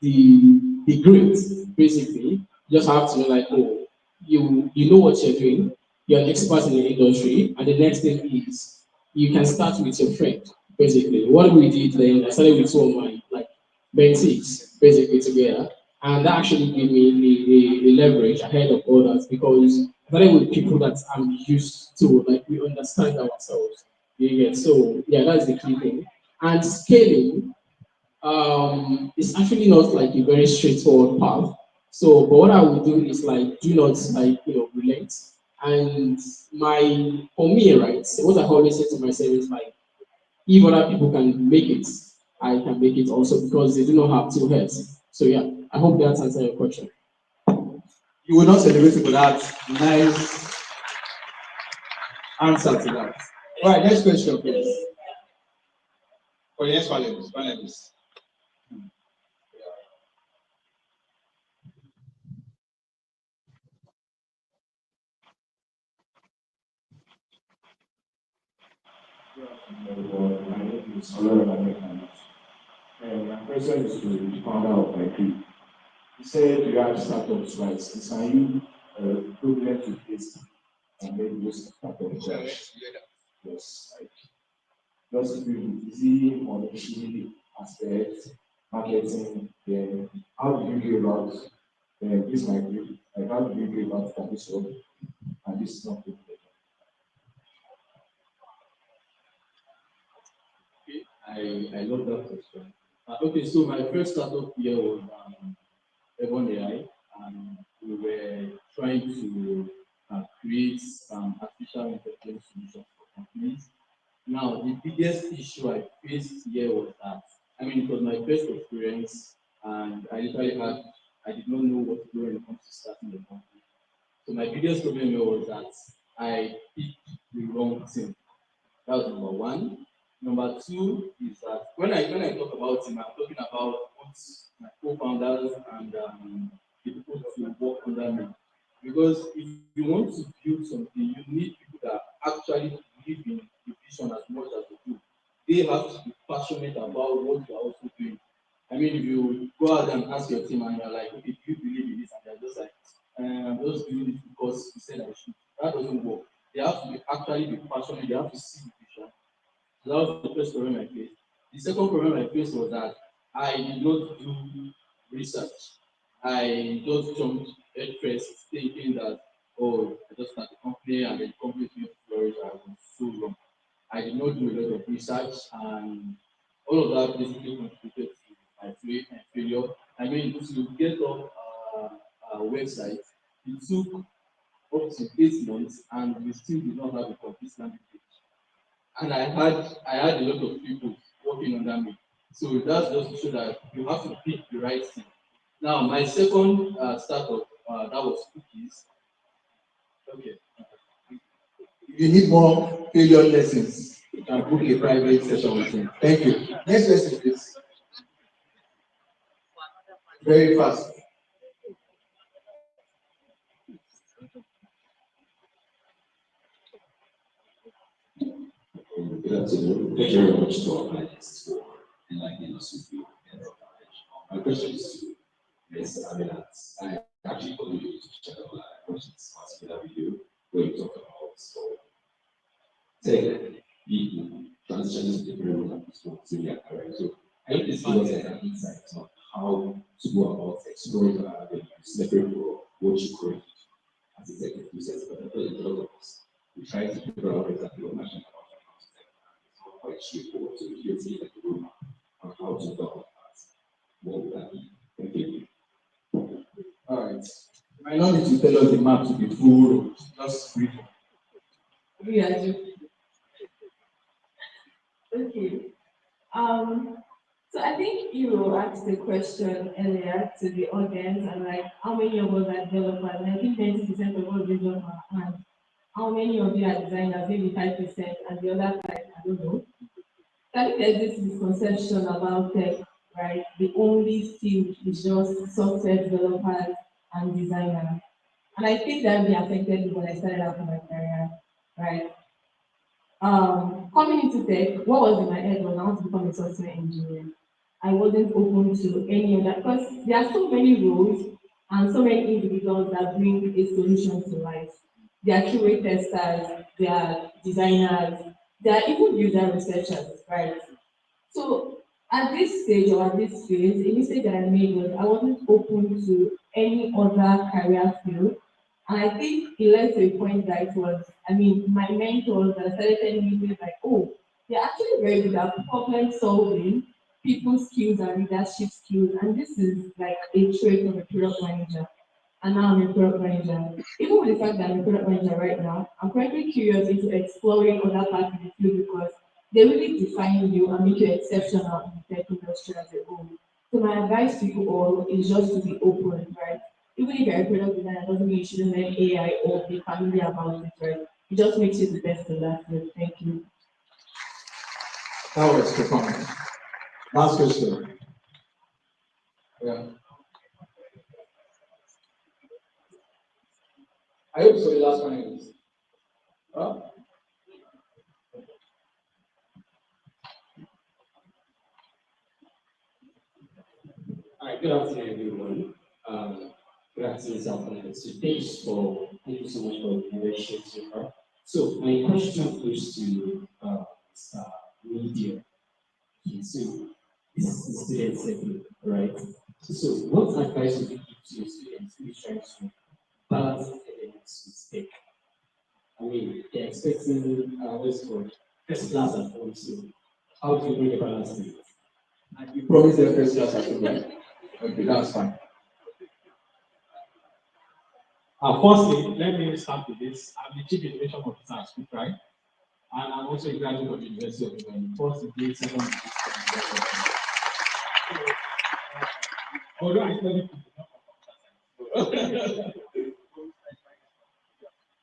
the great, basically. You just have to know like, oh, you know what you're doing, you're an expert in the industry, and the next thing is you can start with your friend, basically. What we did then, I started with two of my like mentees, basically together, and that actually gave me the leverage ahead of others because I started with people that I'm used to, like we understand ourselves. You get so yeah, that's the key thing. And scaling it's actually not like a very straightforward path. So, but what I would do is like do not like relent. And for me, right, so what I always say to myself is like if other people can make it, I can make it also because they do not have two heads. So yeah, I hope that answers your question. You will not celebrate for that nice answer to that. All right, next question, please. For the next panelist. My name is Olorun. And my question is to the founder of my group. He said you have startups, right? It's are you problem to face and maybe just startups, right? Yes, like just to easy monetary aspect, marketing, then how do you go about this my group? Like how do you go about that this work and this is not good? I love that question. Okay, so my first startup here was Ebon AI, and we were trying to create artificial intelligence solutions for companies. Now, the biggest issue I faced here was that, I mean, it was my first experience, and I did not know what to do when it comes to starting a company. So my biggest problem here was that I picked the wrong thing. That was number one. Number two is that when I talk about him, I'm talking about both my co-founders and the people to work under me. Because if you want to build something, you need people that actually believe in the vision as much as you do. They have to be passionate about what you are also doing. I mean, if you go out and ask your team and you're like, okay, do you believe in this? And they're just like, I'm just doing it because you said I should. That doesn't work. They have to be actually be passionate. They have to see the vision. So that was the first problem I faced. The second problem I faced was that I did not do research. I just jumped head first thinking that, oh, I just start a company and then the company is going to flourish. I was so wrong. I did not do a lot of research and all of that basically contributed to my failure. I mean, to get off a website, it took up to 8 months and we still did not have a complete landing page. And I had a lot of people working under me. So that's just to show that you have to pick the right thing. Now, my second startup that was cookies. Okay, If you need more failure lessons, you can book a private session with him. Thank you. Next question, please. Very fast. Good afternoon. Thank you very much to our panelists for enlightening us with your knowledge. My question is to Ms. Aminat. I actually follow you to channel questions particular video where you talk about tech people transitioning to different roles and responsibility and career. So can you please give us an insight on how to go about exploring the separate for what you currently do as a tech enthusiast? But I thought a lot of us we try to figure out exactly what passion about quite straightforward. So if you're taking a room on how to talk about that, what would that be? Thank you. All right. might not need to tell us the map to the full road, just brief. Yeah. Okay. So I think you asked the question earlier to the audience and like how many of us are developers? And I think 90% of us raise up our hand. How many of you are designers? Maybe 5%, and the other 5, I don't know. I think there's this misconception about tech, right? The only field is just software developers and designers. And I think that really affected me when I started out my career, right? Coming into tech, what was in my head was I want to become a software engineer. I wasn't open to any of that because there are so many roles and so many individuals that bring a solution to life. They are QA testers, they are designers, they are even user researchers, right? So at this stage or at this phase, a mistake that I made was I wasn't open to any other career field. And I think it led to a point that it was, I mean, my mentors that started telling me things like, oh, they're actually very good at problem solving, people skills and leadership skills. And this is like a trait of a product manager. And now I'm a product manager. Even with the fact that I'm a product manager right now, I'm currently curious into exploring other parts of the field because they really define you and make you exceptional in the tech industry as a whole. So my advice to you all is just to be open, right? Even if you're a product designer, doesn't mean you shouldn't learn AI or be familiar about it, right? It just makes you the best in that field. Thank you. That was profound. Last question. Yeah. I hope so. The last one is. Huh? All right, good afternoon, everyone. Good afternoon, South Africa. So thank you so much for the leadership so far. So my question goes to media. Okay, so this is the student segment, right? So what advice would you give to your students who is trying to balance academics with tech? I mean, they're expecting what's it called first class at home. So how do you bring a balance to it? And you promise them first class at home. Okay, that's fine. Firstly, let me start with this. I'm the Chief Innovation Officer at School, right? And I'm also a graduate of the University of Ibadan. First degree, second degree. Although I studied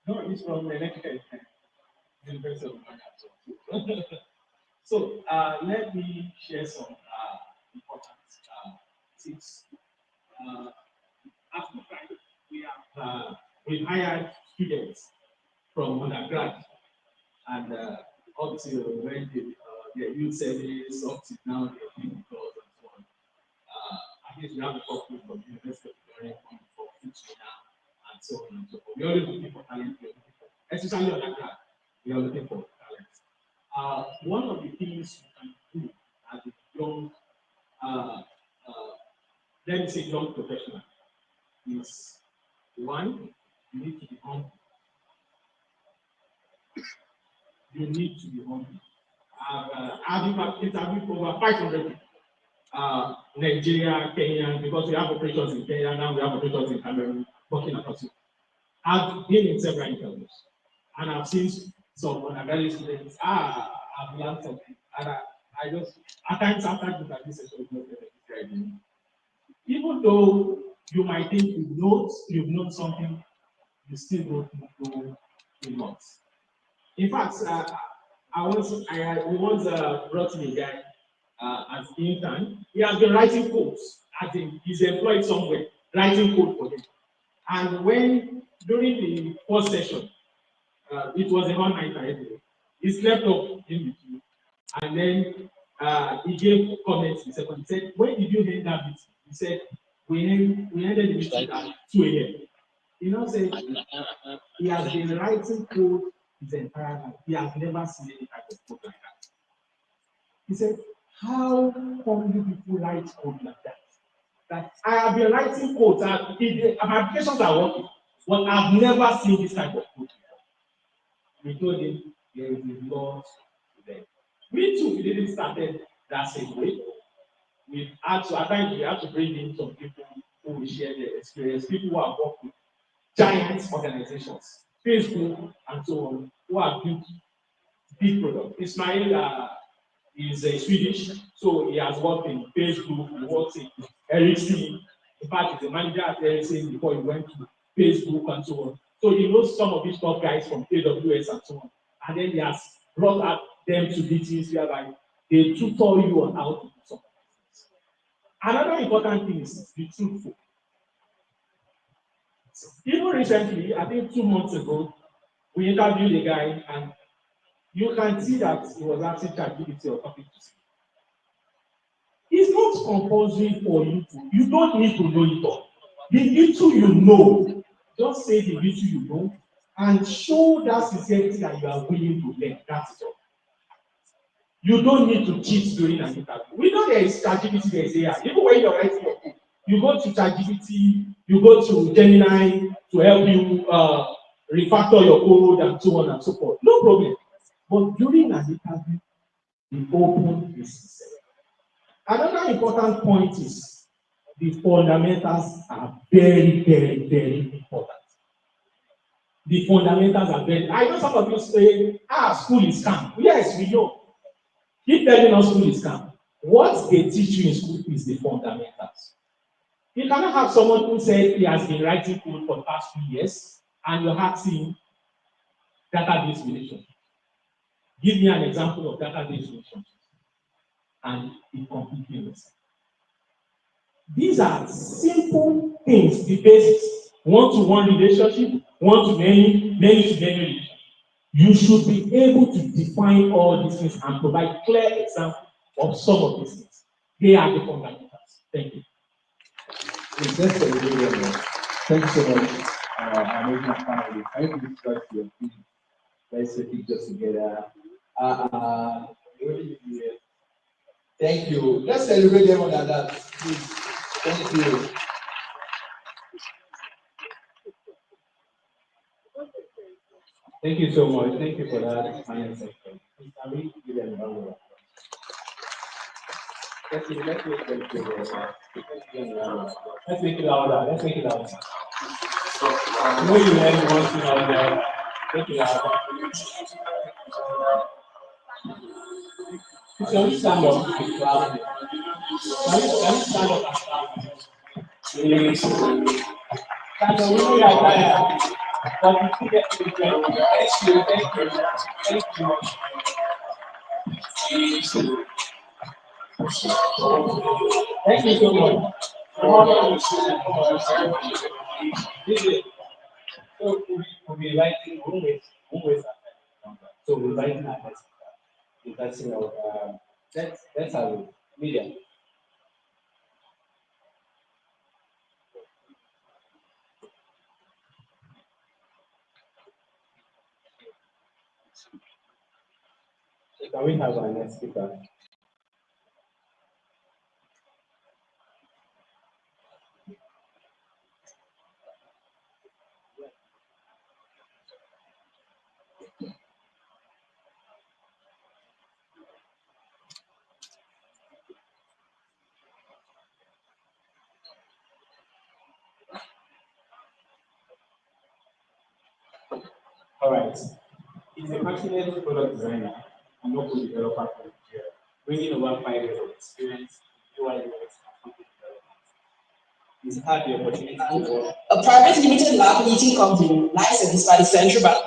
no, it's from electrical engineering, University of Ibadan. So let me share some important tips. At School, we've hired students from undergrad and up to when their youth service, up to now they're doing course and so on. At least we have a couple from the University of Ibadan coming for teaching and so on and so forth. We're always looking for talent, especially undergrad, we are looking for talent. One of the things you can do as a young, let me say young professional, is one, you need to be humble. You need to be humble. I've interviewed over 500 people. Nigeria, Kenya, because we have operations in Kenya now, we have operations in Cameroon, Burkina Faso. I've been in several interviews, and I've seen some undergraduate students. I've learned something, and I just at times after the interview session, even though you might think you've known something, you still don't know a lot. In fact, we once brought in a guy as intern. He has been writing codes, as in he's employed somewhere, writing code for them. And when during the first session, it was a all-nighter anyway, he slept up in between, and then he gave comments in the second. He said, "When did you end that meeting?" He said, we ended the meeting at 2 a.m. He now said he has been writing code his entire life. He has never seen any type of code like that. He said, how come you people write code like that? That I have been writing code, and my applications are working, but I've never seen this type of code before. We told him there is a lot to them. We too, we didn't start that same way. We had to bring in some people who will share their experience, people who have worked with giant organizations, Facebook and so on, who have built big products. Ismail is Swedish, so he has worked in Facebook, he works in Ericsson. In fact, he's a manager at Ericsson before he went to Facebook and so on. So he knows some of these top guys from AWS and so on. And then he has brought up them to meetings whereby they tutor you on how to do something. Another important thing is be truthful. Even recently, I think 2 months ago, we interviewed a guy and you can see that he was asking ChatGPT or talking to him. It's not compulsory for you don't need to know it all. The little you know, just say the little you know and show that sincerity that you are willing to learn. That's all. You don't need to cheat during an interview. We know there is ChatGPT, there is AI. Even when you're writing your book, you go to ChatGPT, you go to Gemini to help you refactor your code and so on and so forth. No problem. But during an interview, the open is sincere. Another important point is the fundamentals are very, very, very important. The fundamentals are very. I know some of you say, school is scam. Yes, we know. Keep telling us school is scam. What they teach you in school is the fundamentals. You cannot have someone who said he has been writing code for the past 2 years and you're asking database relationship. Give me an example of database relationship. And it completely misses. These are simple things, the basics. One-to-one relationship, one-to-many, many-to-many relationship. You should be able to define all these things and provide clear examples of some of these things. They are the fundamentals. Thank you. Thank you so much. Amazing family. I think this is your team. Let's take pictures together. Thank you. Let's celebrate them on that. Please. Thank you. Thank you so much. Thank you for that final section. Can we give them a round of applause? Let's make it louder. Let's make it louder. I know you heard one thing out there. Make it louder. Can we stand up and clap? Can we stand up and clap? Please. Stand up. We know you are tired. But you still get to the point. Thank you. Thank you. Thank you. Thank you so much. So we'll be writing always. So we're writing our next. That's that's how media. So can we have our next speaker? All right. He's a passionate product designer and local developer from Nigeria, bringing over 5 years of experience in UI UX and content development. He's had the opportunity to work. A private limited liability company licensed by the Central Bank.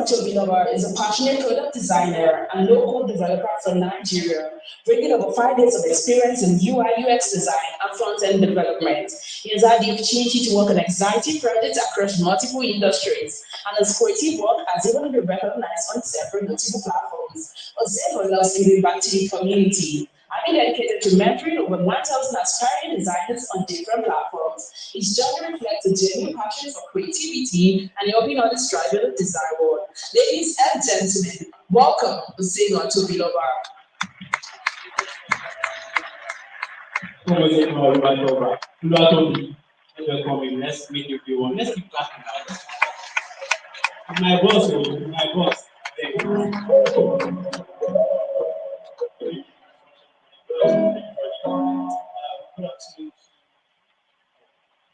Tobiloba is a passionate product designer and local developer from Nigeria, bringing over 5 years of experience in UI UX design and front-end development. He has had the opportunity to work on exciting projects across multiple industries, and his creative work has even been recognized on several notable platforms. Ozebo loves giving back to the community, having dedicated to mentoring over 1,000 aspiring designers on different platforms. His journey reflects a genuine passion for creativity and helping others strive in the design world. Ladies and gentlemen, welcome Ozebo Tobiloba. Let's make it be one. Let's keep clapping. My boss, my boss.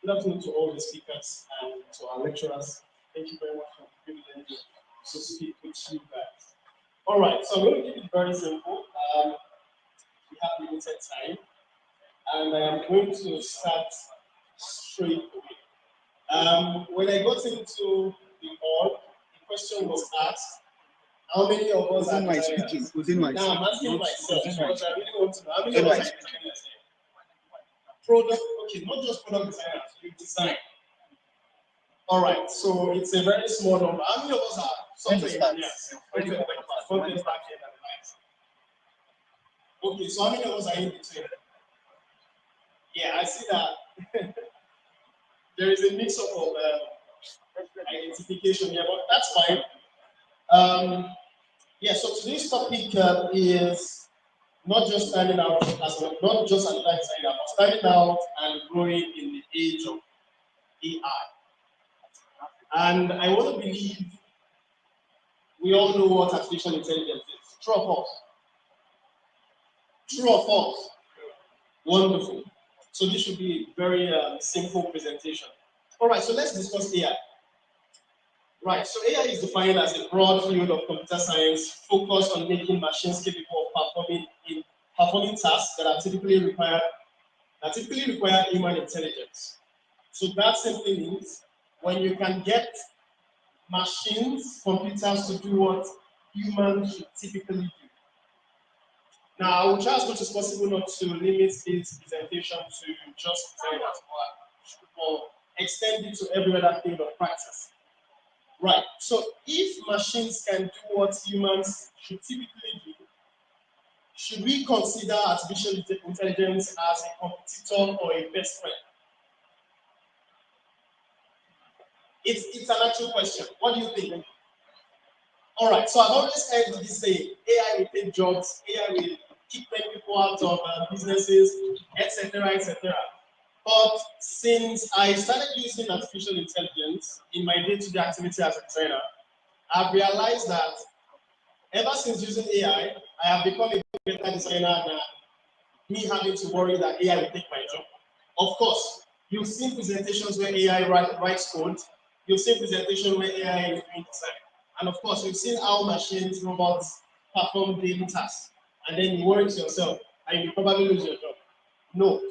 Good afternoon to all the speakers and to our lecturers. Thank you very much for the privilege to speak with you guys. All right, so I'm going to keep it very simple. We have limited time, and I am going to start straight away. When I got into the hall, the question was asked, how many of us are designers? Now I'm asking myself, because I really want to know, how many of us are designers here? Product, okay, not just product designers, you design. All right, so it's a very small number. How many of us are software engineers? Front-end developers, back-end, and the likes? Okay, so how many of us are in between? Yeah, I see that there is a mix-up of identification here, but that's fine. Yeah, so today's topic is not just standing out as not just an designer, but standing out and growing in the age of AI. And I want to believe we all know what artificial intelligence is. True or false? True or false? Wonderful. So this should be a very simple presentation. All right, so let's discuss AI. Right, so AI is defined as a broad field of computer science focused on making machines capable of performing tasks that typically require human intelligence. So that simply means when you can get machines, computers to do what humans should typically do. Now, I will try as much as possible not to limit this presentation to just designers, but extend it to every other field of practice. Right, so if machines can do what humans should typically do, should we consider artificial intelligence as a competitor or a best friend? It's an actual question. What do you think? All right, so I've always heard this say, AI will take jobs, AI will kick many people out of businesses, etc., etc. But since I started using artificial intelligence in my day-to-day activity as a designer, I've realized that ever since using AI, I have become a better designer than me having to worry that AI will take my job. Of course, you've seen presentations where AI writes code, you've seen presentations where AI is doing design. And of course, you've seen how machines, robots perform daily tasks. And then you worry to yourself, and you probably lose your job. No.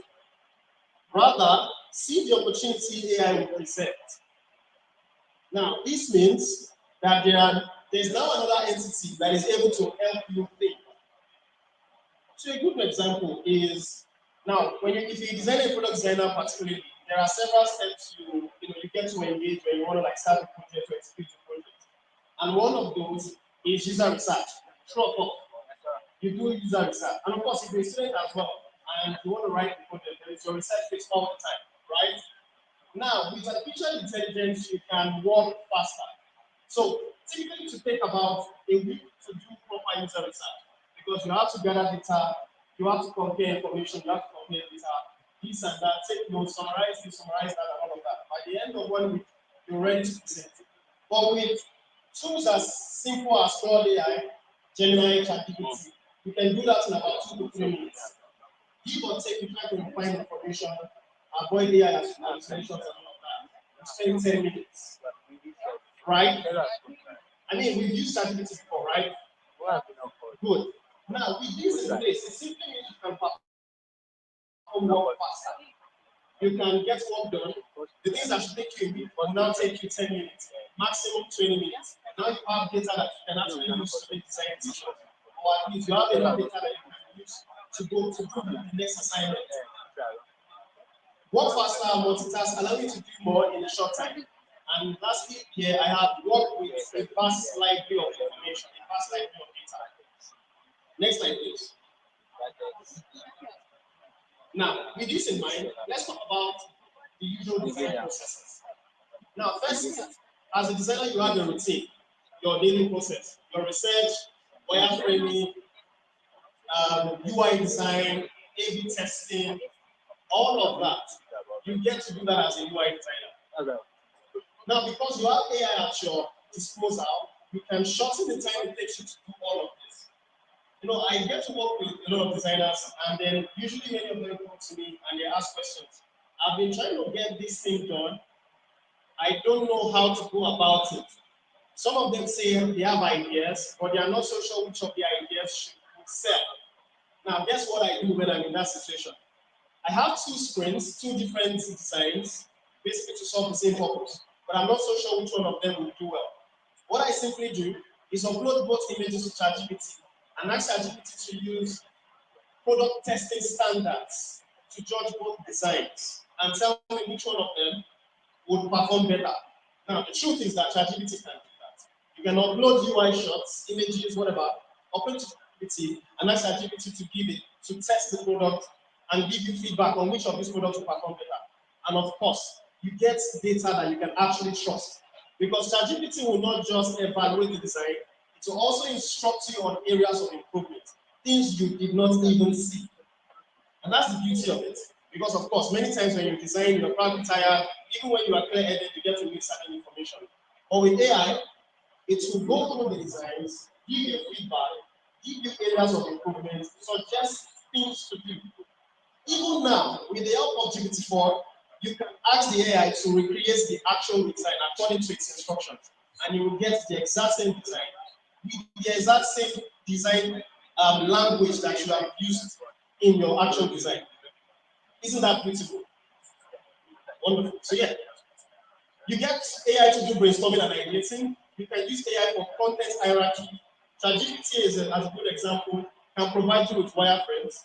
Rather, see the opportunity AI will present. Now, this means that there's now another entity that is able to help you think. So a good example is, now, if you design a product designer particularly, there are several steps you get to engage when you want to start a project or execute a project. And one of those is user research. True or false? You do user research. And of course, if you're a student as well, and you want to write the project, then it's your research phase all the time, right? Now, with artificial intelligence, you can work faster. So typically to take about a week to do proper user research, because you have to gather data, you have to compare information, you have to compare data, this and that, take notes, summarize this, summarize that, and all of that. By the end of 1 week, you're ready to present. But with tools as simple as Claude AI, Gemini, ChatGPT, you can do that in about 2 to 3 minutes. Give or take, you try to find information, avoid AI hallucinations and all of that. Spend 10 minutes. Right? I mean, we've used ChatGPT before, right? Good. Now, with this in place, it simply means you can perform work faster. You can get work done. The things that should take you a week will now take you 10 minutes, maximum 20 minutes. Now you have data that you can actually use to make design decisions. Or at least you have enough data that you can use to go to do the next assignment. Work faster, multitask, allow you to do more in a short time. And lastly, here I have worked with a vast library of information, a vast library of data. Next slide, please. Now, with this in mind, let's talk about the usual design processes. Now, first, as a designer, you have your routine, your daily process, your research, wireframing, UI design, A/B testing, all of that. You get to do that as a UI designer. Now, because you have AI at your disposal, you can shorten the time it takes you to do all of this. I get to work with a lot of designers, and then usually many of them come to me and they ask questions. I've been trying to get this thing done. I don't know how to go about it. Some of them say they have ideas, but they are not so sure which of the ideas should sell. Now, guess what I do when I'm in that situation? I have two screens, two different designs, basically to solve the same purpose, but I'm not so sure which one of them will do well. What I simply do is upload both images to ChatGPT and ask ChatGPT to use product testing standards to judge both designs and tell me which one of them would perform better. Now, the truth is that ChatGPT can do that. You can upload UI shots, images, whatever, upload to ChatGPT and ask ChatGPT to give it, to test the product and give you feedback on which of these products will perform better. And of course, you get data that you can actually trust. Because ChatGPT will not just evaluate the design, it will also instruct you on areas of improvement, things you did not even see. And that's the beauty of it. Because of course, many times when you design, you're probably tired, even when you are clear-headed, you get to miss certain information. But with AI, it will go through the designs, give you feedback, give you areas of improvement, suggest things to do. Even now, with the help of GPT-4, you can ask the AI to recreate the actual design according to its instructions, and you will get the exact same design, with the exact same design language that you have used in your actual design. Isn't that beautiful? Wonderful. So yeah, you get AI to do brainstorming and ideating. You can use AI for content hierarchy. ChatGPT is as a good example, can provide you with wireframes.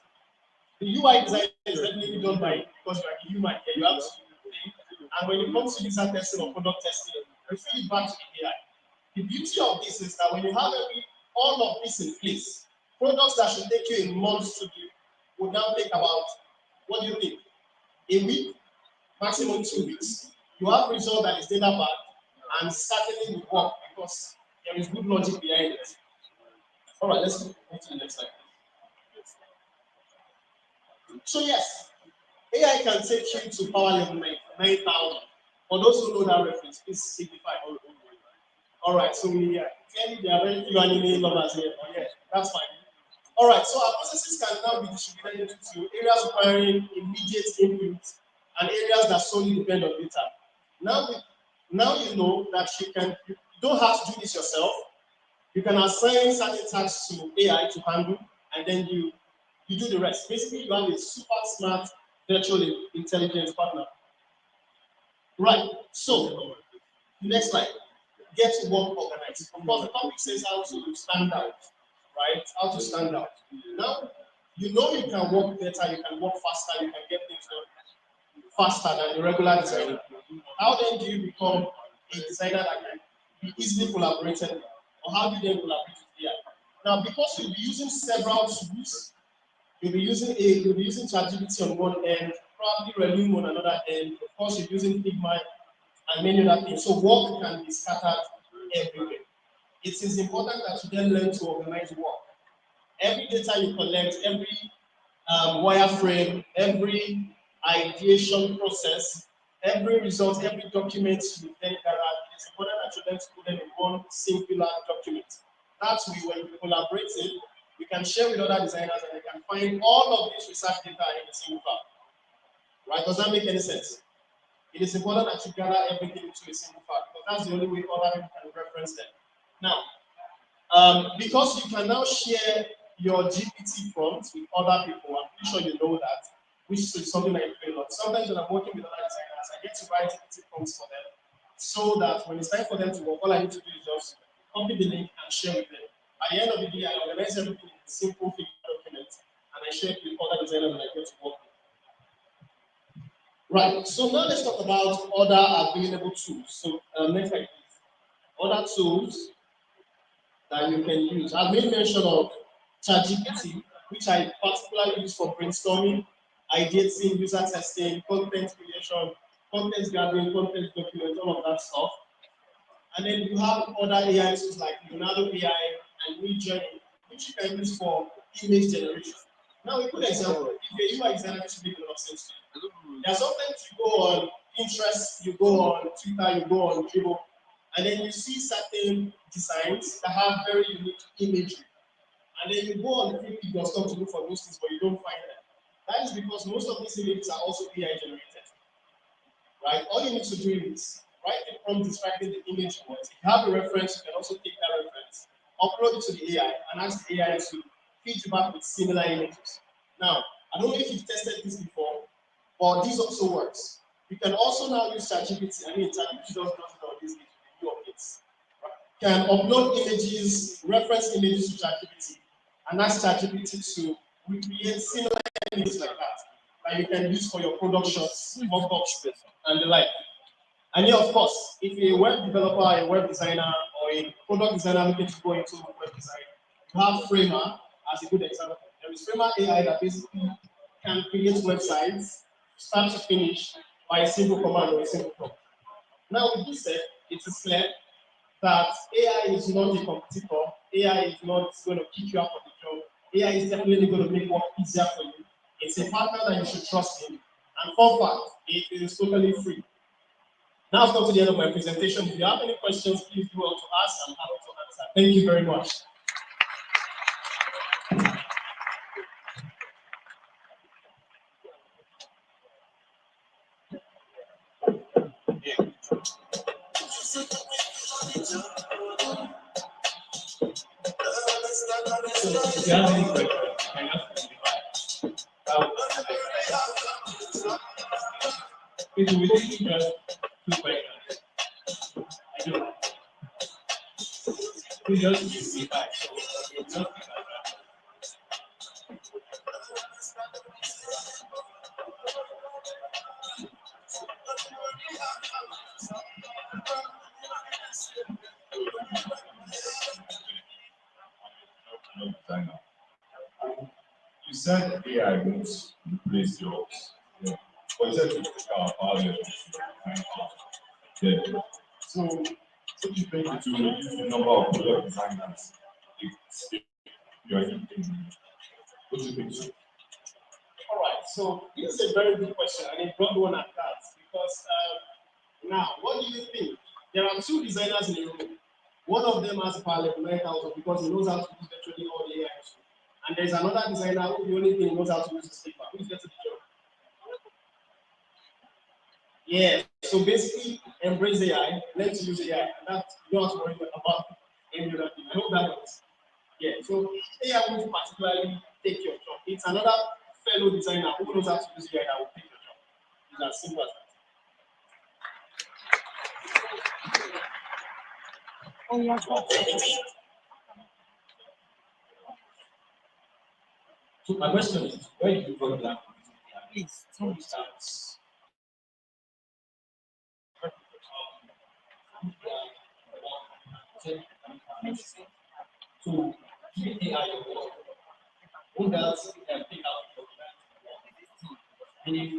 The UI design is definitely done by, because you are a human here, you have to think. And when it comes to user testing or product testing, you feed it back to the AI. The beauty of this is that when you have all of this in place, products that should take you a month to do will now take about, what do you think, a week, maximum 2 weeks. You have a result that is data backed and certainly will work because there is good logic behind it. All right, let's move to the next slide. So yes, AI can take you to power level 9,000. For those who know that reference, please signify. All right, so clearly there are very few anime lovers here, but yeah, that's fine. All right, so our processes can now be distributed into areas requiring immediate input and areas that solely depend on data. Now you know that you don't have to do this yourself. You can assign certain tasks to AI to handle, and then you do the rest. Basically, you have a super smart virtual intelligence partner. Right, so next slide. Get work organized. Of course, the topic says how to stand out, right? How to stand out. Now, you know you can work better, you can work faster, you can get things done faster than a regular designer. How then do you become a designer that can be easily collaborated with? Or how do you then collaborate with AI? Now, because you'll be using several tools, you'll be using ChatGPT on one end, probably Relume on another end. Of course, you're using Figma and many other things. So work can be scattered everywhere. It is important that you then learn to organize work. Every data you collect, every wireframe, every ideation process, every result, every document you then gather, it's important that you learn to put them in one singular document. That's when you collaborate it, you can share with other designers and you can find all of this research data in a single file. Right? Does that make any sense? It is important that you gather everything into a single file because that's the only way other people can reference them. Now, because you can now share your GPT prompts with other people, I'm pretty sure you know that, which is something I do a lot. Sometimes when I'm working with other designers, I get to write GPT prompts for them so that when it's time for them to work, all I need to do is just copy the link and share with them. At the end of the day, I organize everything in a simple figure document and I share it with other designers that I get to work with. Right, so now let's talk about other available tools. So next slide, please. Other tools that you can use. I've made mention of ChatGPT, which I particularly use for brainstorming, ideating, user testing, content creation, content gathering, content documents, all of that stuff. And then you have other AI tools like Leonardo AI and Midjourney, which you can use for image generation. Now, a good example, if you're a UI designer, this make a lot of sense to you. There are sometimes you go on Pinterest, you go on Twitter, you go on Dribble, and then you see certain designs that have very unique imagery. And then you go on Flickr.com to look for those things, but you don't find them. That is because most of these images are also AI generated. right? All you need to do is write a prompt describing the image you want. If you have a reference, you can also take that reference, upload it to the AI, and ask the AI to feed you back with similar images. Now, I don't know if you've tested this before, but this also works. You can also now use ChatGPT. I mean, ChatGPT does not know this new updates. Can upload images, reference images to ChatGPT, and ask ChatGPT to recreate similar images like that you can use for your product shots, mock-ups, and the like. And yeah, of course, if you're a web developer, a web designer, or a product designer looking to go into web design, you have Framer as a good example. There is Framer AI that basically can create websites start to finish by a single command or a single prompt. Now, with this said, it is clear that AI is not a competitor. AI is not going to kick you out of the job. AI is definitely going to make work easier for you. It's a partner that you should trust in. And fun fact, it is totally free. Now I've come to the end of my presentation. If you have any questions, please do want to ask. I'm happy to answer. Thank you very much. If you have any questions, you can ask me. It will be just 2 questions. I do. We just be back. You said AI won't replace jobs. Yeah. But you said to take our power level to yeah. So what do you think it will reduce the number of product designers if you are thinking? What do you think? All right, so this is a very good question and a broad one at that because now, what do you think? There are 2 designers in the room. One of them has a power level 9,000 because he knows how to use virtually all the AI. And there's another designer who the only thing he knows how to use is paper. Who's getting the job? Yeah, so basically, embrace AI, learn to use AI, and that you don't have to worry about any other thing. I hope that helps. Yeah, so AI won't particularly take your job. It's another fellow designer who knows how to use AI that will take your job. It's as simple as that. So my question is, where do you draw the line? Please, for instance, to give AI your work, who else can pick out your document? Meaning,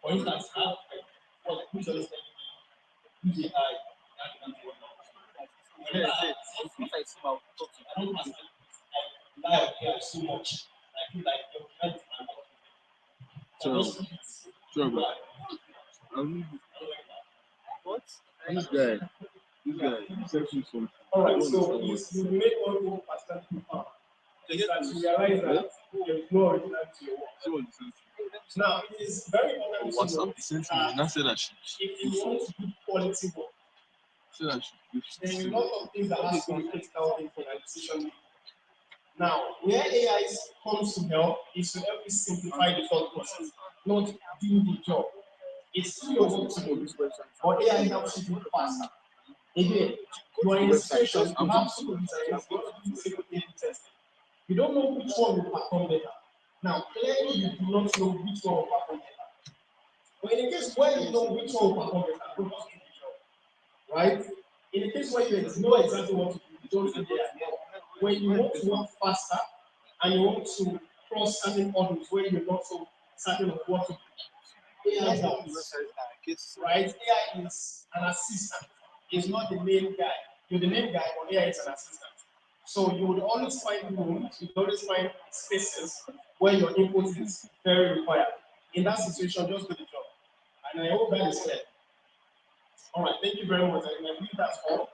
for instance, who's always telling me, use AI, that can work out. I don't understand. I rely on AI so much. I feel like document my work. Trouble. What? This guy, searching something. All right, so you make one thing personally found. That you realize that there is no originality to your work. Now, it is very important to know that if you want to do quality work, there are a lot of things that have to be critical in for your decision making. Now, where AI comes to help is to help you simplify the thought process, not do the job. It's still your work to do, but AI helps you do it faster. Again, you are in a situation, you have two designers, you want to do single A/B testing. You don't know which one will perform better. Now, clearly, you do not know which one will perform better. But in the case where you know which one will perform better, don't just do the job. Right? In the case where you know exactly what to do, you don't do the idea. When you want to work faster and you want to cross certain hurdles where you're not so certain of what to do, AI helps. Right? AI is an assistant. It's not the main guy. You're the main guy, but AI is an assistant. So you would always find rooms, you would always find spaces where your input is very required. In that situation, just do the job. And I hope that is clear. All right, thank you very much. I believe that's all.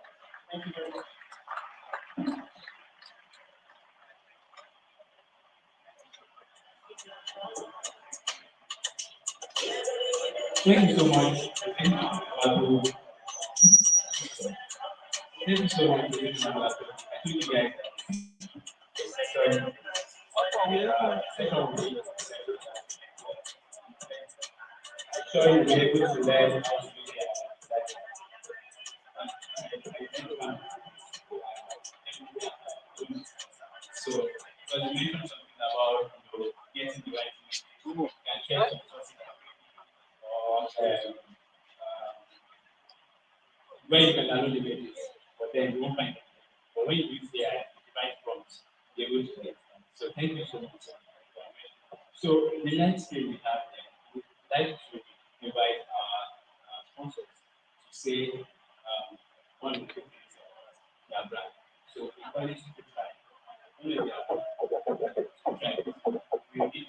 Thank you very much. Thank you so much. Thank you, Babu. Thank you so much. I think you guys. Sorry. Sure you'll be able to learn how to do that. So, because you mentioned something about getting the right thing, you can share some sources or where you can download the images, but then you won't find it. But when you use the right prompts, you're able to get it. So thank you so much. So the next thing we have there, we would like to invite our sponsors to say one of the things their brand. So we call it to try. Only they are try. We need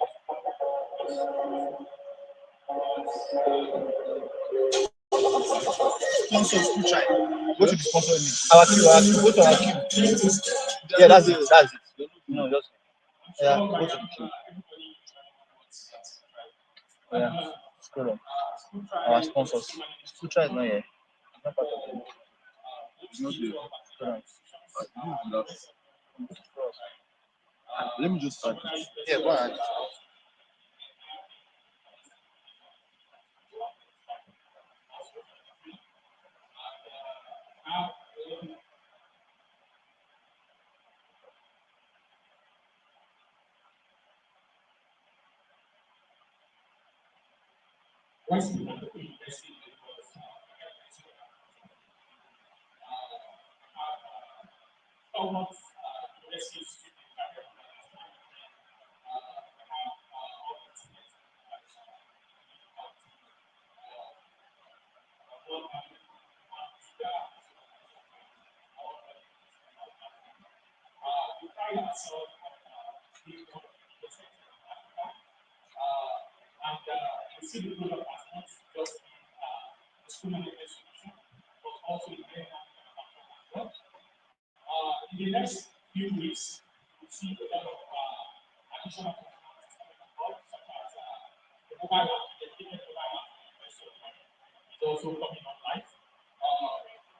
sponsors to try. Go to the sponsor list. Our queue, go to our queue. Yeah, that's it. That's it. No, just go to the queue. Yeah, scroll on. Our sponsors. Sutra is not here. It's not part of them. It's not there. Let me just start. Yeah, go ahead. In the next few weeks, we'll see a lot of additional such as the mobile app, the different mobile app is also coming online.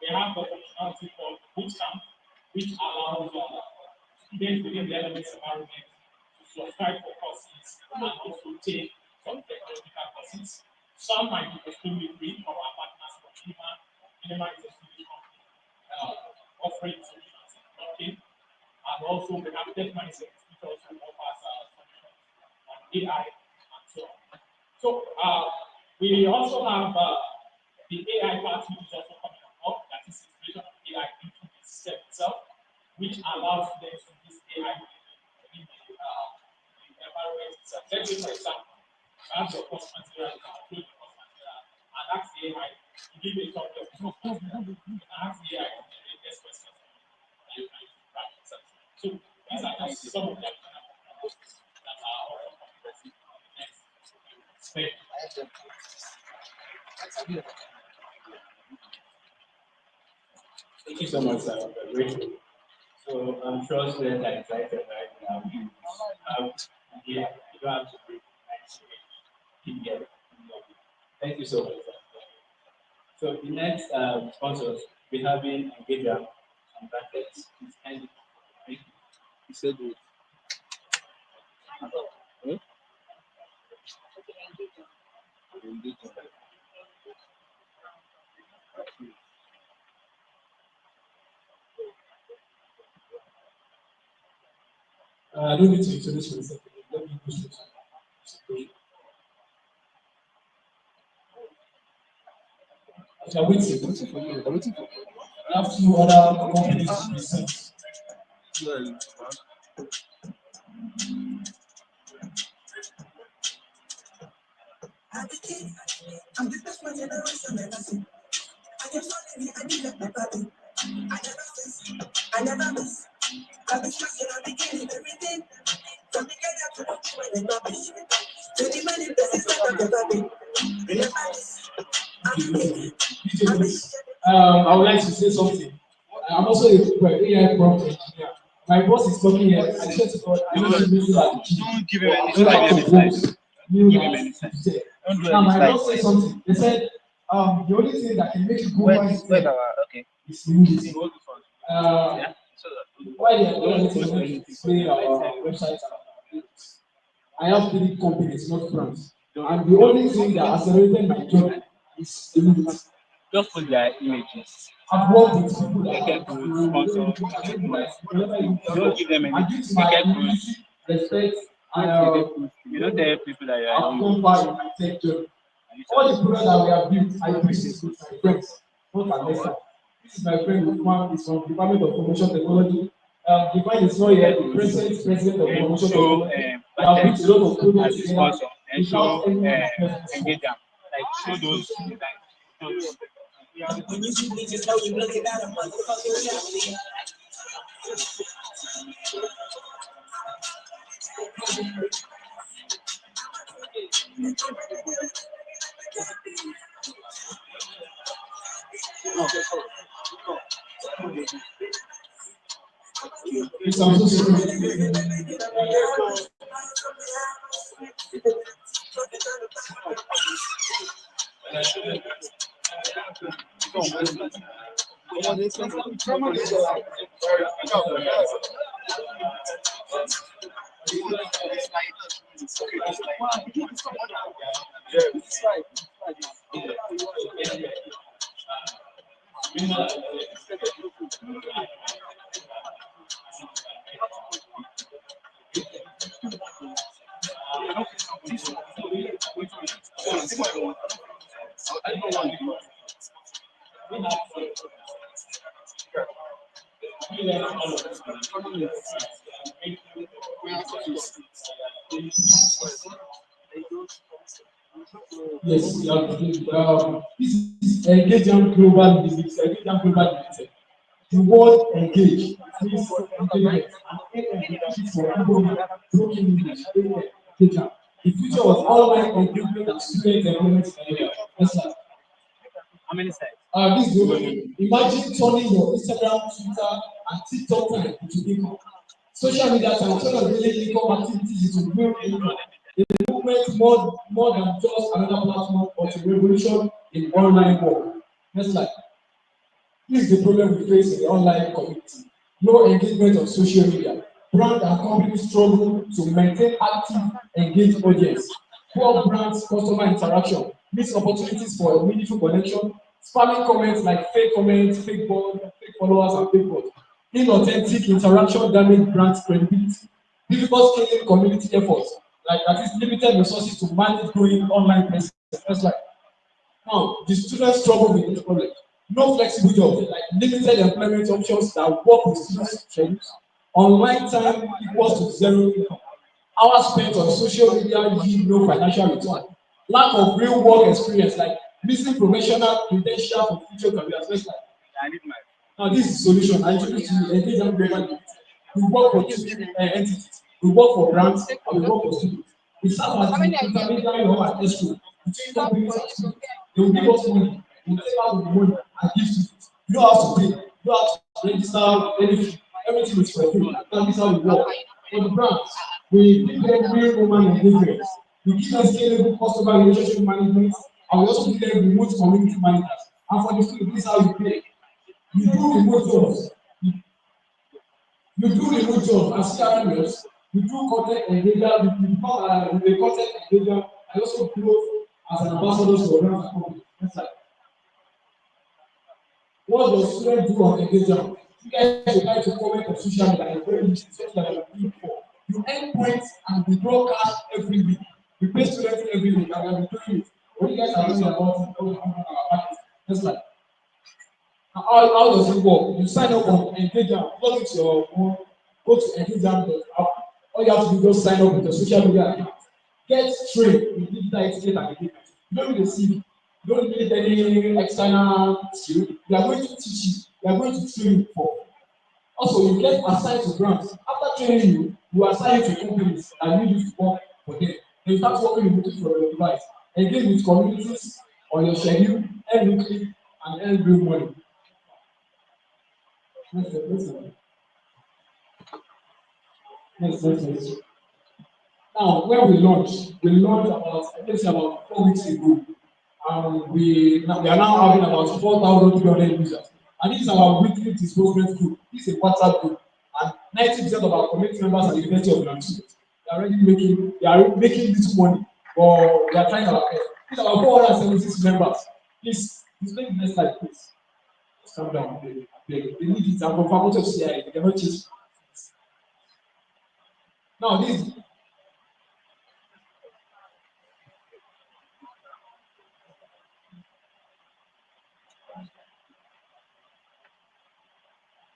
They have the functionality called Bootcamp, which allows students within the LMS environment to subscribe for courses and also take some technological courses. Some might be extremely free from our partners from Inima. Inima is a Swedish company offering solutions in blockchain. And also we have Tech Mindset, which also offers solutions on AI and so on. So we also have the AI part, which is also coming up, that is integration of AI into the system itself, which allows them to use AI in the environment itself. Let's say, for example, you have your course material, you can upload your course material, and ask the AI to give you a topic. So, ask the AI to generate this question. You can use to practice. So, these are just some of the that are also coming next. Thank you so much, sir. We're grateful. So I'm sure students are excited right now. Yeah, you don't have to break next. Thank you so much, sir. So the next sponsors we have been Engager and Brackets. Thank you. He said it. I don't need to introduce myself. Let me introduce myself. I'm waiting for you. I'm waiting for you. I have two other companies to present. I'm the best one generation ever seen. I just want to be my body. I never miss. I be stressing on the beginning, everything. From the get up to when it's rubbish. To the money, the system of the body. I would like to say something. I'm also a AI prompt engineer. My boss is talking here. I said to God, I need to do that. Don't give him any time. Give him any time. Don't do Now, any I slide. just say something. They said the only thing that can make you go Wait, by wait, okay. is humility. Hold this one. Uh, why they are going to display our website? I have three companies, not brands. And the only thing that accelerated my job is humility. Just put their images. I've worked with people that They get to sponsor. don't give them I anything. give They my get humility, respect, and you don't tell people that you are I've come back in my tech job. All the products that we have built, I built it with my friends, not an extra. This is my friend Lukman, is from Department of Information Technology. Divine is not yet the president of Information Technology. We have built a lot of products together and show without any engage them. Like show those designs. It's also yes, this is engagement global business, engagement global limited. The word engage means engagement and engagement for people broken English, engagement. The future of online engagement and student employment area. Yes, sir. How many sites? This is the way. Imagine turning your Instagram, Twitter, and TikTok time into income. Social media time, turn your daily income activities into real income. A movement more than just another platform, but a revolution in online work. Next slide. This is the problem we face in the online community. No engagement on social media. Brands and companies struggle to maintain active, engaged audience. Poor brands, customer interaction, missed opportunities for a meaningful connection, spamming comments like fake comments, fake bots, fake followers, and fake bots. Inauthentic interaction damage brand credibility. Difficult scaling community efforts, like that is limited resources to manage growing online presence. That's like now, the students struggle with this problem. No flexible jobs, like limited employment options that work with students' schedules. Online time equals to zero income. Hours spent on social media yield no financial return. Lack of real work experience, like missing professional credential for future careers. Next slide. Now, this is the solution. I introduce you engage and global. We work for two entities. We work for brands and we work for students. We serve as the intermediary or an escrow between companies and students. They will give us money. We will take out the money and give students. You don't have to pay. You don't have to register anything. Everything is for free. That is how we work. For the brands, we give them real human engagement. We give them scalable customer relationship management, and we also give them remote community managers. And for the students, this is how you pay. You do remote jobs. You do remote jobs as CRM reps. You do content engager. You become a content engager. I also grow as an ambassador to a brand company. That's like, what does student do on engagement? You guys try to comment on social media and very easy, just like you're doing before. You earn points and we draw cash every week. We pay students every week and we're doing it. What you guys are learning about our market. That's like, how does it work? You sign up on Engagement, plug it to your phone, go to engagement.app. All you have to do is just sign up with your social media account. Get trained in digital etiquette and engagement. You don't need a CV. You don't need any external skill. We are going to teach you. We are going to train you for. Also, you get assigned to grants. After training you, you are assigned to companies and you use to work for them. Then you start working remotely for your device. Engage with communities on your schedule, earn weekly, and earn real money. Next. Now, when we launched about, let's say about 4 weeks ago. We are now having about 4,300 users. And this is our weekly disbursement group. This is a WhatsApp group. And 90% of our community members at the University of Nigeria. They are making this money, but we are trying our best. These are our 476 members. Please make the next slide, please. Just calm down. They need it. I'm from faculty of CI. They cannot change. Now, this.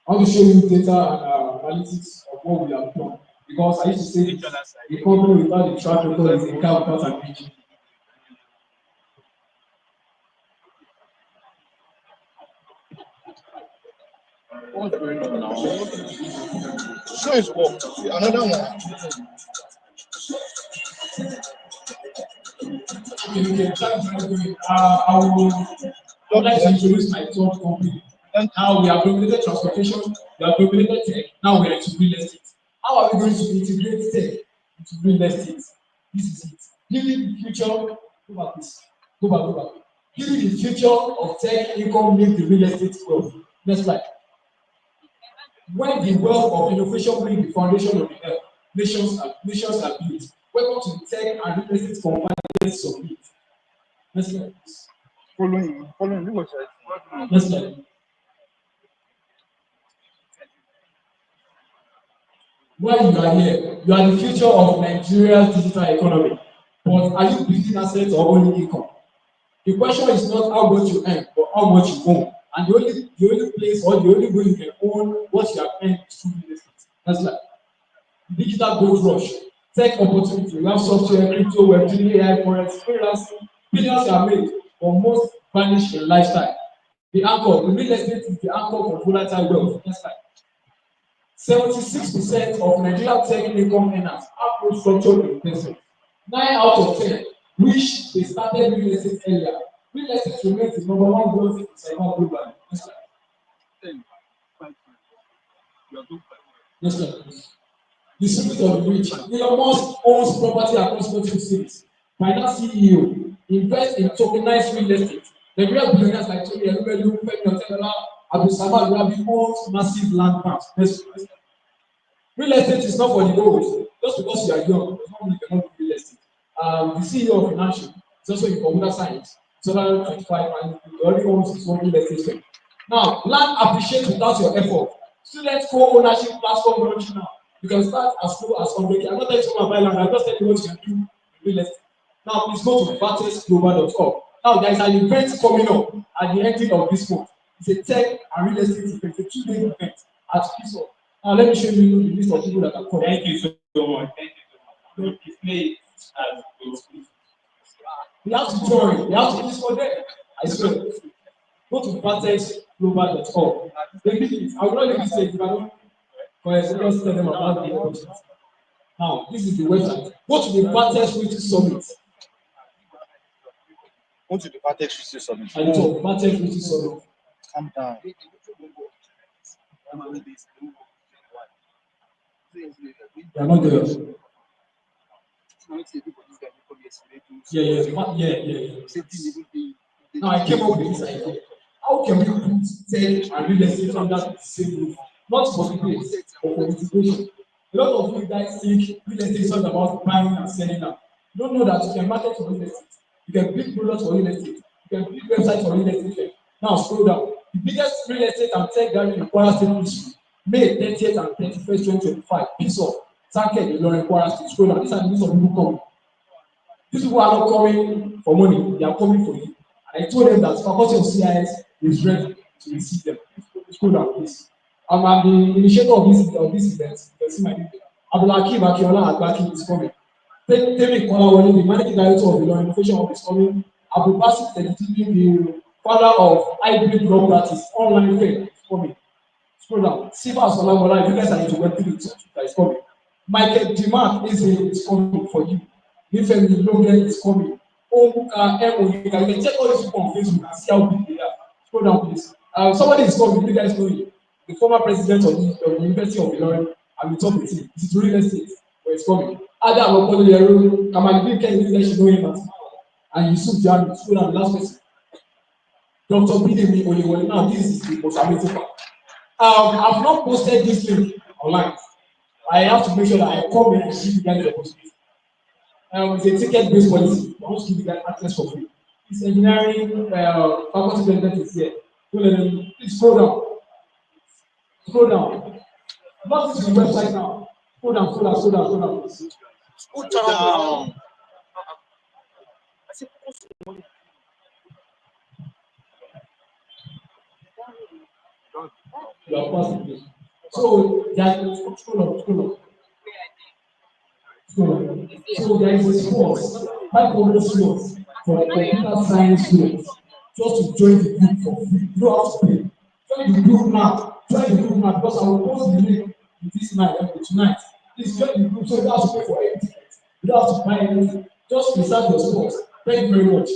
I want to show you data and analytics of what we have done. Because I used to say a company without a track record is a car without an engine. What's going on now? Show his work. Another one. I would like to introduce my third company. Now we have dominated transportation, we have dominated tech, now we are into real estate. How are we going to integrate tech into real estate? This is it. Giving the future, go back please. Go back. Giving the future of tech income make the real estate wealth. Next slide. When the wealth of innovation brings the foundation of the earth, nations are built. Welcome to the tech and real estate convergence summit. Next slide. Following, next slide. While you are here, you are the future of Nigeria's digital economy. But are you building assets or only income? The question is not how much you earn, but how much you own. And the only place or the only way you can own what you have earned is through real estate. That's like digital gold rush, tech opportunity. We have software, crypto, Web3, AI, forex, freelancing. Billions are made, but most vanish in lifestyle. The real estate is the anchor for volatile wealth. Next slide. 76% of Nigerian tech income earners have no structured investment. 9 out of 10 wish they started real estate earlier. Real estate remains the number one growth segment globally. Next slide. Next slide, please. The secret of the rich. Elon Musk owns property across multiple cities. Finance CEO invest in tokenized real estate. Nigerian billionaires like Tony Elumelu, Femi Otedola, Abdulsamad Rabi owns massive land banks. Real estate is not for the old. Just because you are young does not mean you cannot do real estate. The CEO of Financial is also in computer science. So that 25 and he already owns his own real estate firm. Now, land appreciates without your effort. Student co-ownership platform launching now. You can start as low as 100K. I'm not telling you to buy land. I'm just telling you what you can do in real estate. Now, please go to vatesglobal.com. Now, there is an event coming up at the ending of this month. It's a tech and real estate event. It's a 2-day event at Peace. Now, let me show you the list of people that are coming. Thank you so much. Thank you so much. Display as you have to join. You have to use for them. I swear. Go to vatesglobal.com. I will not let you say it, but just tell them about the opportunity. Now, this is the website. Go to the Vatex Realty Summit. Go to the Vatex Realty Summit. And so, Vatex Realty Summit. Calm down. They are not there. Yeah. Now I came up with this idea. How can we put tech and real estate under the same roof? Not for people, but for integration. A lot of you guys think real estate is all about buying and selling now. You don't know that you can market for real estate. You can build products for real estate. You can build websites for real estate. Now scroll down. The biggest real estate and tech gathering in Kwara State history, May 30th and 31st, 2025. Peace of Sanke Ilorin Kwara State. Scroll down. These are the list of people coming. These people are not coming for money, they are coming for you. And I told them that faculty of CIS is ready to receive them. Scroll down, please. I'm the initiator of this event. You can see my name. Abdulakim Akiola Agbaki is coming. Temi Kolawole, the managing director of the Innovation Hub, is coming. Abu Basit Teditini, the father of hybrid drug practice, online fair, is coming. Scroll down. Siva Solamola, if you guys are into Web3, is coming. Michael Dimark is coming for you. Ifemi Logan is coming. Omuka, you can check all these people on Facebook and see how big they are. Scroll down, please. Somebody is coming, you guys know it. The former president of the University of Ilorin, and we talk with him. This is real estate, but it's coming. Adam Okoyeru, Kamali Ken should know him as and Yusuf Jami, school and last person. Dr. Bidemi Oyewole. Now, this is the most amazing part. I've not posted this link online. I have to make sure that I come here and give you guys the opportunity. It's a ticket-based policy. I want to give you guys access for free. This engineering faculty president is here. Please scroll down. Scroll down. Not this is the website now. Scroll down, scroll down, scroll down, scroll down. Scroll down. You are positive. So there is scroll up. So there is a course, 500 slots for computer science students just to join the group for free. You don't have to pay. Join the group now. Join the group now because I will post the link this night tonight. Please join the group so you don't have to pay for any ticket. You don't have to buy anything. Just reserve your spot. Thank you very much.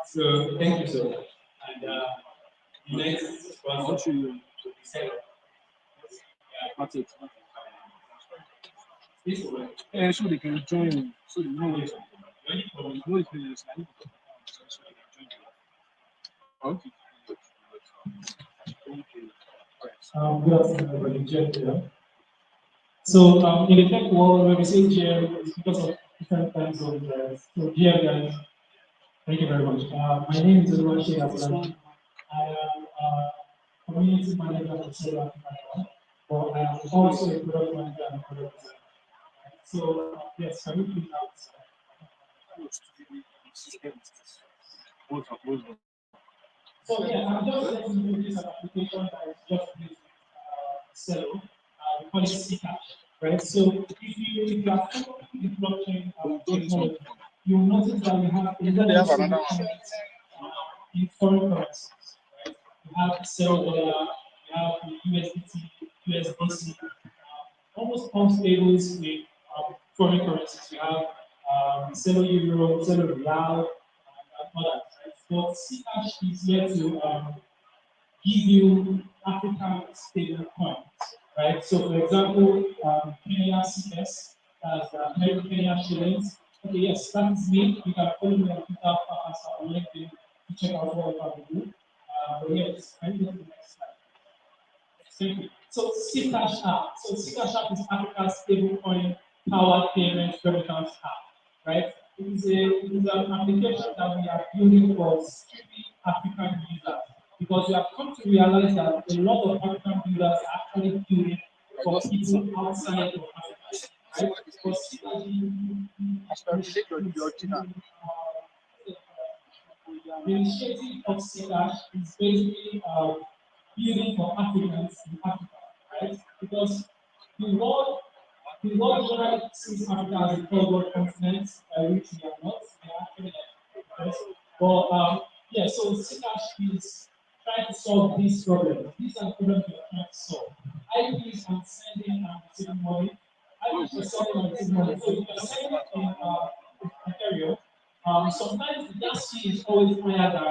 So thank you so much. And next sponsor will be set up. That's it. Yeah, so they can join. So they know what okay. Good afternoon, everybody. Jeff here. So in the tech world, when we say GM, it's because of different kinds of guys. So GM guys, thank you very much. My name is Oluwaseyi Ablani. I am a community manager for Solar Africa, but I am also a product manager and product designer. So yes, can you please answer? So yeah, I'm just letting you this application that is just based Celo. We call it Ccash, right? So if you are following the blockchain technology, you'll notice that we have a lot of in foreign currencies, right? We have Celo dollar, we have USDT, USDC, almost all stables with foreign currencies. We have Celo Euro, Celo Real, and others. Right? But Ccash is here to give you African stable coins, right? So, for example, Kenya CS, that's Kenya shillings. Okay, yes, that is me. You can follow me on Twitter or LinkedIn to check out what I do. But yes, I need to the next slide. Thank you. So, Ccash app. So, Ccash app is Africa's stablecoin powered payment remittance app, right? It is an application that we are building for strictly African users because we have come to realize that a lot of African users are actually doing for people outside of Africa, right? Because the initiative of Ccash is basically building for Africans in Africa, right? Because the world generally sees Africa as a third world continent, which we are not. We are actually like, but yeah, so Ccash is trying to solve these problems. These are problems we are trying to solve. IPs on sending and receiving money. IPs for sending and receiving money. So if you're sending in Ethereum, sometimes the gas fee is always higher than the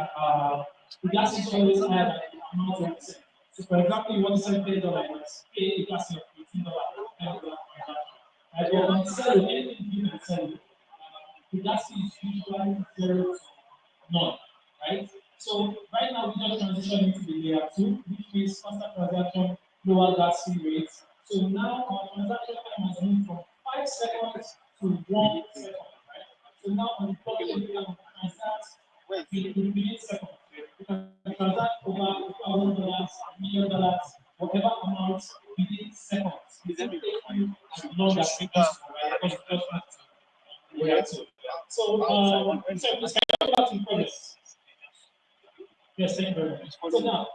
amount of sent. So for example, you want to send $10, pay a gas fee of $18, right? But on Celo, anything you can sell, the gas fee is usually 0 to none, right? So right now we just transition into the layer 2, which means faster transaction, lower gas fee rates. So now our transaction time has moved from 5 seconds to 1 second, right? So now on the blockchain, we can transact in milliseconds. We can transact over $1,000, $1,000,000, whatever amount within seconds. It doesn't take you as long as it does, right? Because it just has to react to. So please can you go back to the premise? Yes, thank you very much. So now,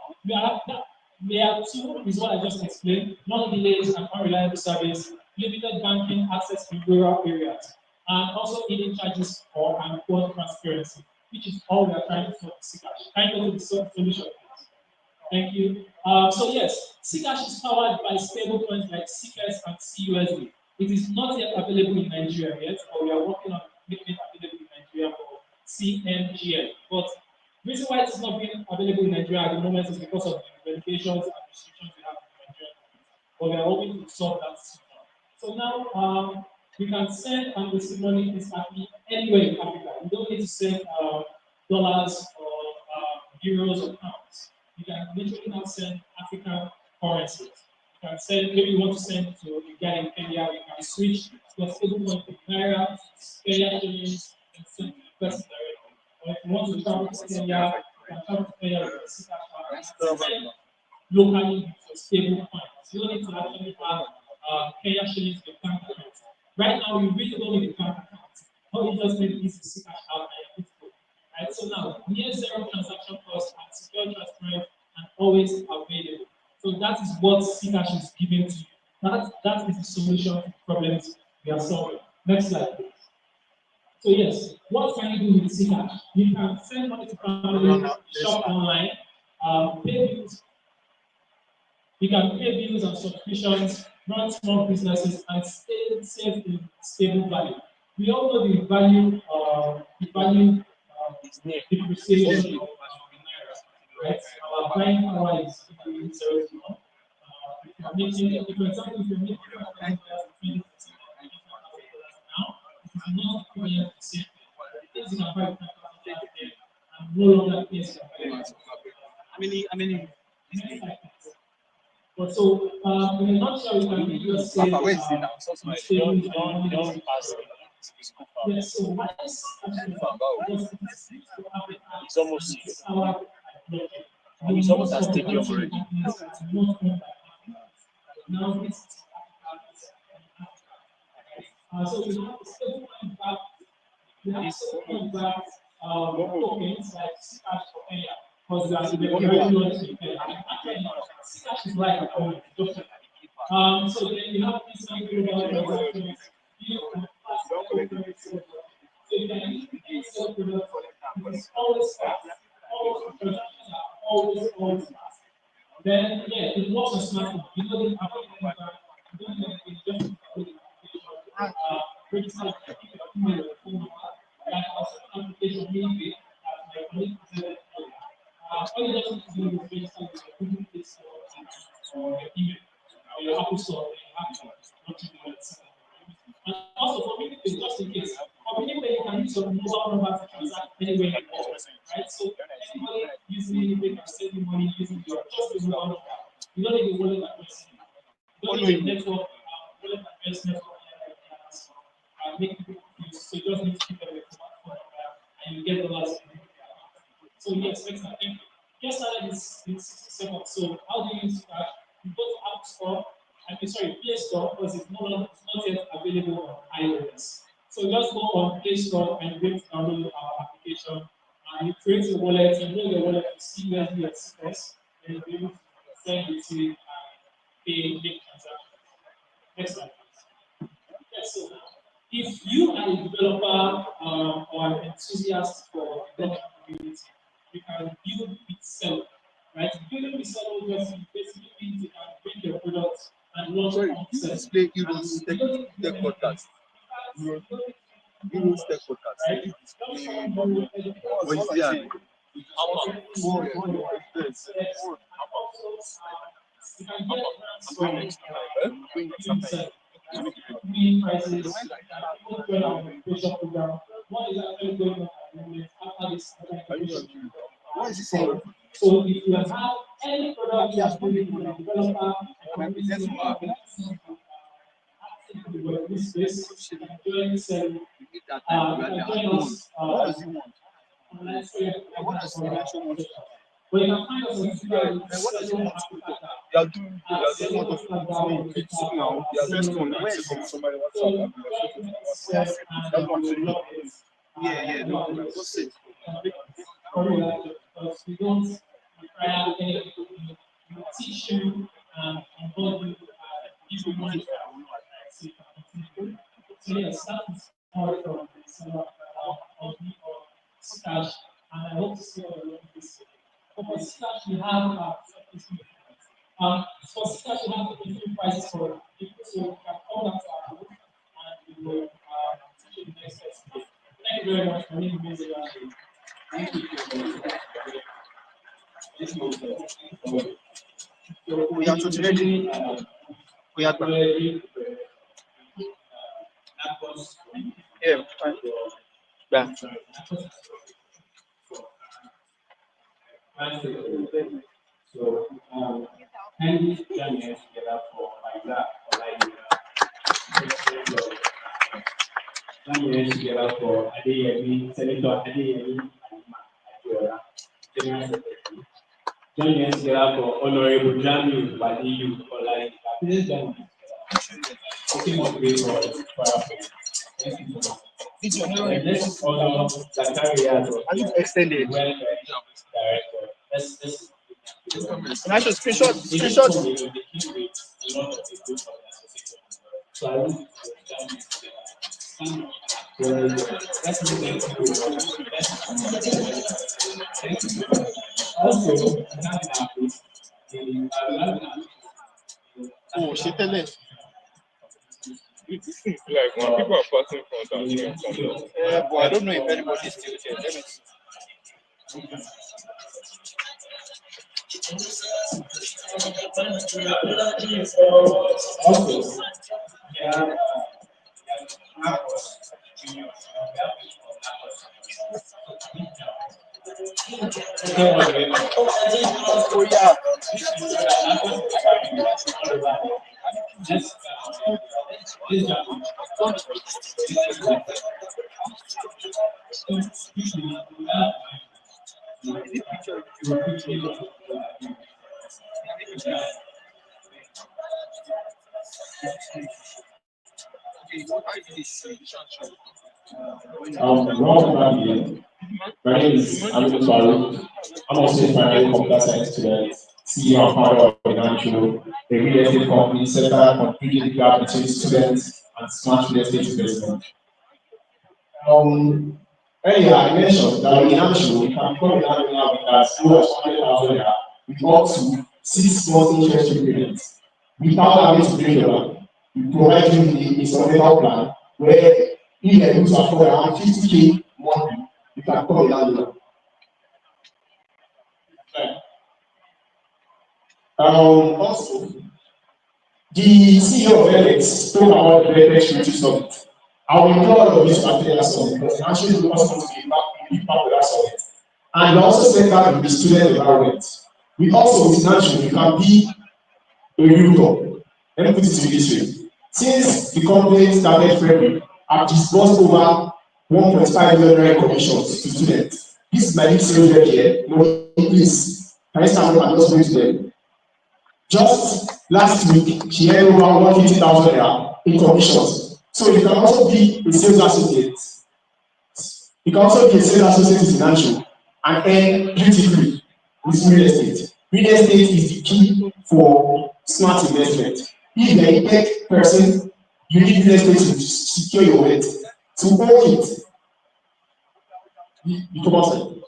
layer 2 is what I just explained, non-delays and unreliable service, limited banking access in rural areas, and also hidden charges for and poor transparency, which is all we are trying to solve with Ccash. Trying to solve the solution. Thank you. So yes, Ccash is powered by stablecoins like CCAS and CUSD. It is not yet available in Nigeria yet, but we are working on making it available in Nigeria for CMGL. But the reason why it is not being available in Nigeria at the moment is because of the limitations and restrictions we have in Nigeria. But we are hoping to solve that soon. So now we can send and receive money instantly anywhere in Africa. We don't need to send dollars or euros or pounds. You can literally now send African currencies. You can send, maybe you want to send to a guy in Kenya, you can switch your stablecoin to Naira, Kenya shillings, and send to the person directly. Or if you want to travel to Kenya, you can travel to Kenya with a SICA card and send locally with your stable coins. You don't need to actually have Kenya shillings in your bank account. Right now, you really don't need a bank account. All you just need is to SICA out and it's good. Right, so now, near zero transaction cost and secure, transparent, and always available. So that is what Ccash is giving to you. That is the solution to the problems we are solving. Next slide, please. So yes, what can you do with Ccash? You can send money to family, shop online, pay bills. You can pay bills and subscriptions, run small businesses, and save in stable value. We all know the value depreciation of Naira, right? Our buying power is equally zero to one. If you're making, for example, if you're making $5,000 in 20% now, it is not equivalent to the same thing. The things you can buy with $5,000 there and no longer things you can buy with $5,000. But so, in a nutshell, we can just say, yes, so what is it's almost it's almost a stadium already. Now it's so we have stable back tokens like Ccash for Kenya, because we are very much in Kenya. Ccash is like a coin. So then you have instant global transactions, you can fast cryptocurrency. So you can use sell products. It's always fast. Transactions are always fast. Then yeah, it works on smartphone. You know the application you don't need anything, just put the application. Register your email or phone number. Like also an application maybe that my colleague presented earlier. All you just need to do is register with your Google Play Store or your email or your Apple Store. Then you have to launch the website. And also for me, just in case, for me, you can use your mobile number to transact anywhere in the world, right? So anybody using they can send you money using your just your mobile number. You don't need a wallet address. You don't need a network, wallet address network. Make people confused. So you just need to keep them with phone number and you get the last. So yes, excellent. Thank you. Just started this 60 seconds. So how do you use Ccash? You go to App Store, Play Store, because it's not yet available on iOS. So just go on Play Store and you download our application. And you create your wallet, you know your wallet to see where you express, and you'll be able to send it to and pay, make transactions. Next slide, please. Yes, so if you are a developer or an enthusiast for the development community, you can build with Celo, right? Building with Celo just basically means you can bring your products and launch on Celo. Display Heroes Tech Podcast. Heroes Tech Podcast. Right? What is that? You can get grants from green prices, education program. What is actually going on at the moment after this education? What is it saying? So if you have any product you are building with a developer, this space, you can join Cell. You can join us. Online but you can find us on Twitter. You are doing now. You are just on somebody Yeah, no, what's it? Because we don't require any people to teach you and involve you, give you money. So yes, that is all from of Ccash, and I hope to see all of you this year. For Ccash, we have for Ccash, we have different prices for people, so you can call that to our Thank you very much. My name is Mr. Thank you. So we are today. We are ready. Yeah, fine. Yeah. So, and young men together for like that, or like young men together for Adeyemi, Senator Adeyemi, General Secretary. Young men together for Honorable Jamiu Badiyu, or like this gentleman. Taking on great role for our faith. Thank you so much. And let's follow Zakari as extended welfare director. Let's and I should screenshot. So I want oh, she tell us. It seems like when people are passing front and saying something. But I don't know if anybody is still here. Let me see. also, yeah, Oh yeah. Welcome back again. My name is Aminu Farouk. I'm also a primary computer science student, CEO and founder of Financial, a real estate company centered on bridging the gap between students and smart real estate investment. Earlier, I mentioned that with Financial, we can become a landowner with as low as 100,000 naira with up to 6 months interest free payments without having to break your bank. We provide you with a installmental plan where if you are able to afford around 50K monthly, you can become a landowner. Also, the CEO of LX spoke about the Vertex Future Summit. I will include all of this at the summit because it actually was going to be part of that summit. And we also said that with the student environment. We also, with National, we can be a Europe. Let me put it this way. Since the company started February, I've disbursed over 1.5 million commissions to students. This is my new sales rep here. No, please, can you stand up and just wait to them? Just last week, she earned over 150,000 naira in commissions. So you can also be a sales associate. You can also be a sales associate in financial and earn duty-free with real estate. Real estate is the key for smart investment. If you are a tech person, you need real estate to secure your wealth. To own it, you come outside.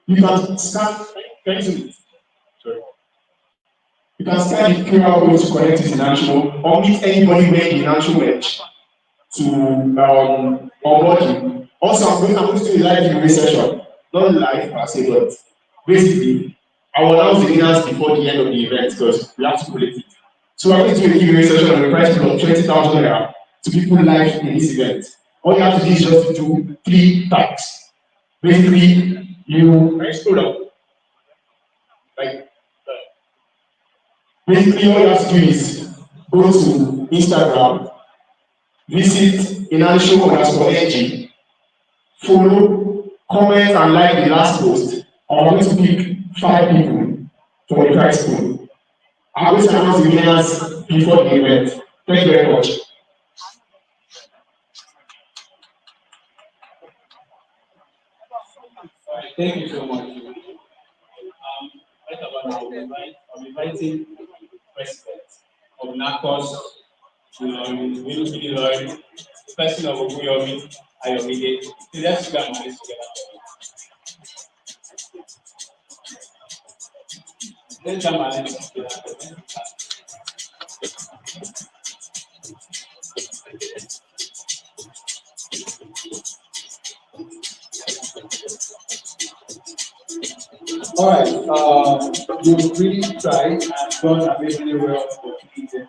You can scan. Can you see it? Sorry. You can scan the QR code to connect to financial or meet anybody where the financial wedge to onboard you. Also, I'm going to do a live giveaway session. Not live per se, but basically, I will announce the winners before the end of the event because we have to collect it. So I'm going to do a giveaway session on a price pool of 20,000 naira to people live in this event. All you have to do is just to do 3 tags. Basically, you scroll up. Like, basically, all you have to do is go to Instagram, visit financial_ng, follow, comment, and like the last post. I'm going to pick 5 people for the prize pool. I'm going to announce the winners before the event. Thank you very much. Thank you so much. Right about now, I'm inviting the president of Nacoss to person of Oguyomi Ayomide. So let's go and this together. Let's jump on this together. All right. You've really tried and done amazingly well for me. Can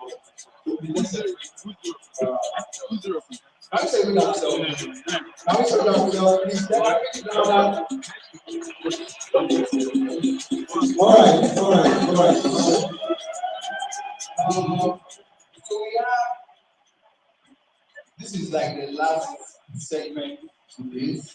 we say good ourselves? Can we say good ourselves? Please, can we make it louder? All right. So we have, this is like the last segment to this.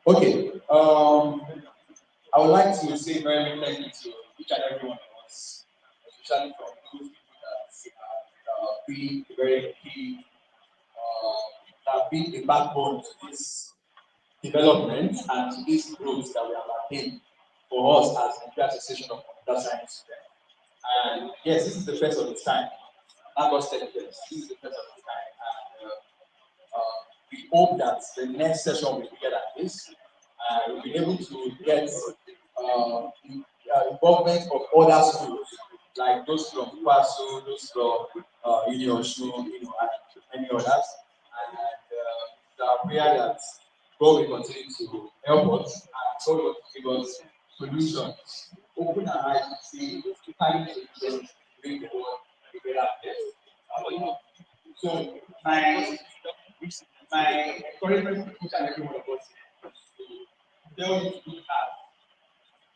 Okay. I would like to say very big thank you to each and every one of us, especially from those people that have been very key, that have been the backbone to this development and to this growth that we have attained for us as the Association of Computer Science students. And yes, this is the first of its kind. Nacoss Techfest. This is the first of its kind. And we hope that the next session will be bigger than this. We'll be able to get involvement of other schools, like those from Paso, those from Union, and many others. And it's our prayer that God will continue to help us and God will give us solutions. Open our eyes to see finding solutions to make the world a better place. So my encouragement to each and every one of us is to tell you to look at.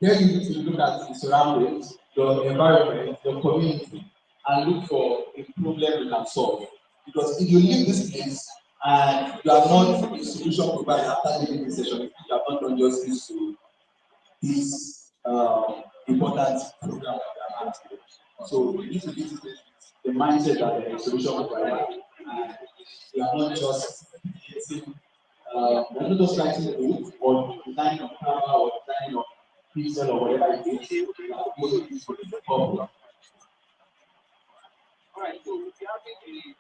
Tell you to look at the surroundings, your environment, your community, and look for a problem you can solve. Because if you leave this place and you are not a solution provider after leaving this session, you have not done justice to this important program that we are having. So you need to visit the mindset that the solution provider, and we are not just getting, we are not just writing code or designing on Canva or designing on pixel or whatever it is. We are going to the problem. All right, so we are having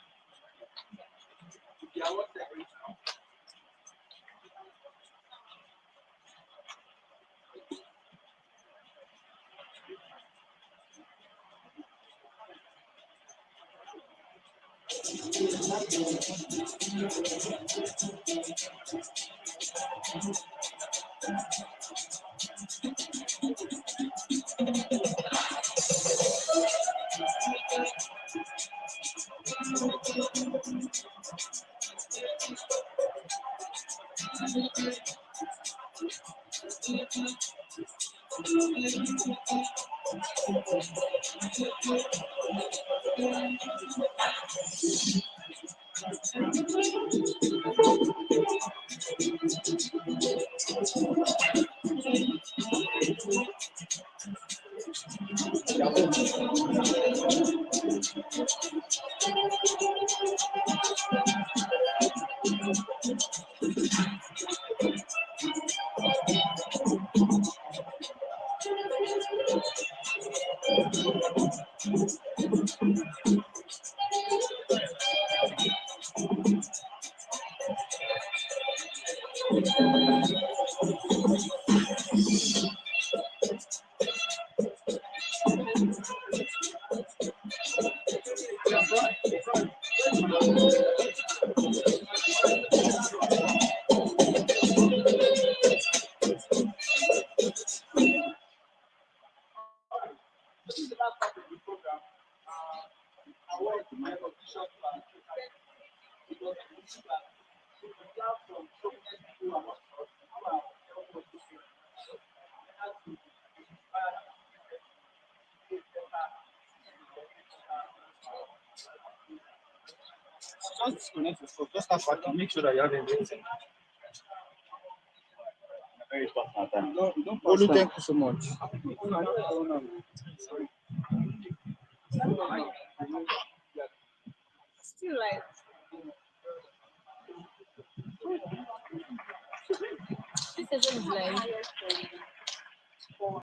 what segment now? Just disconnect yourself. Just start packing. Make sure that you have everything. Very important. Don't Olu, thank you so much. Still like. This is like.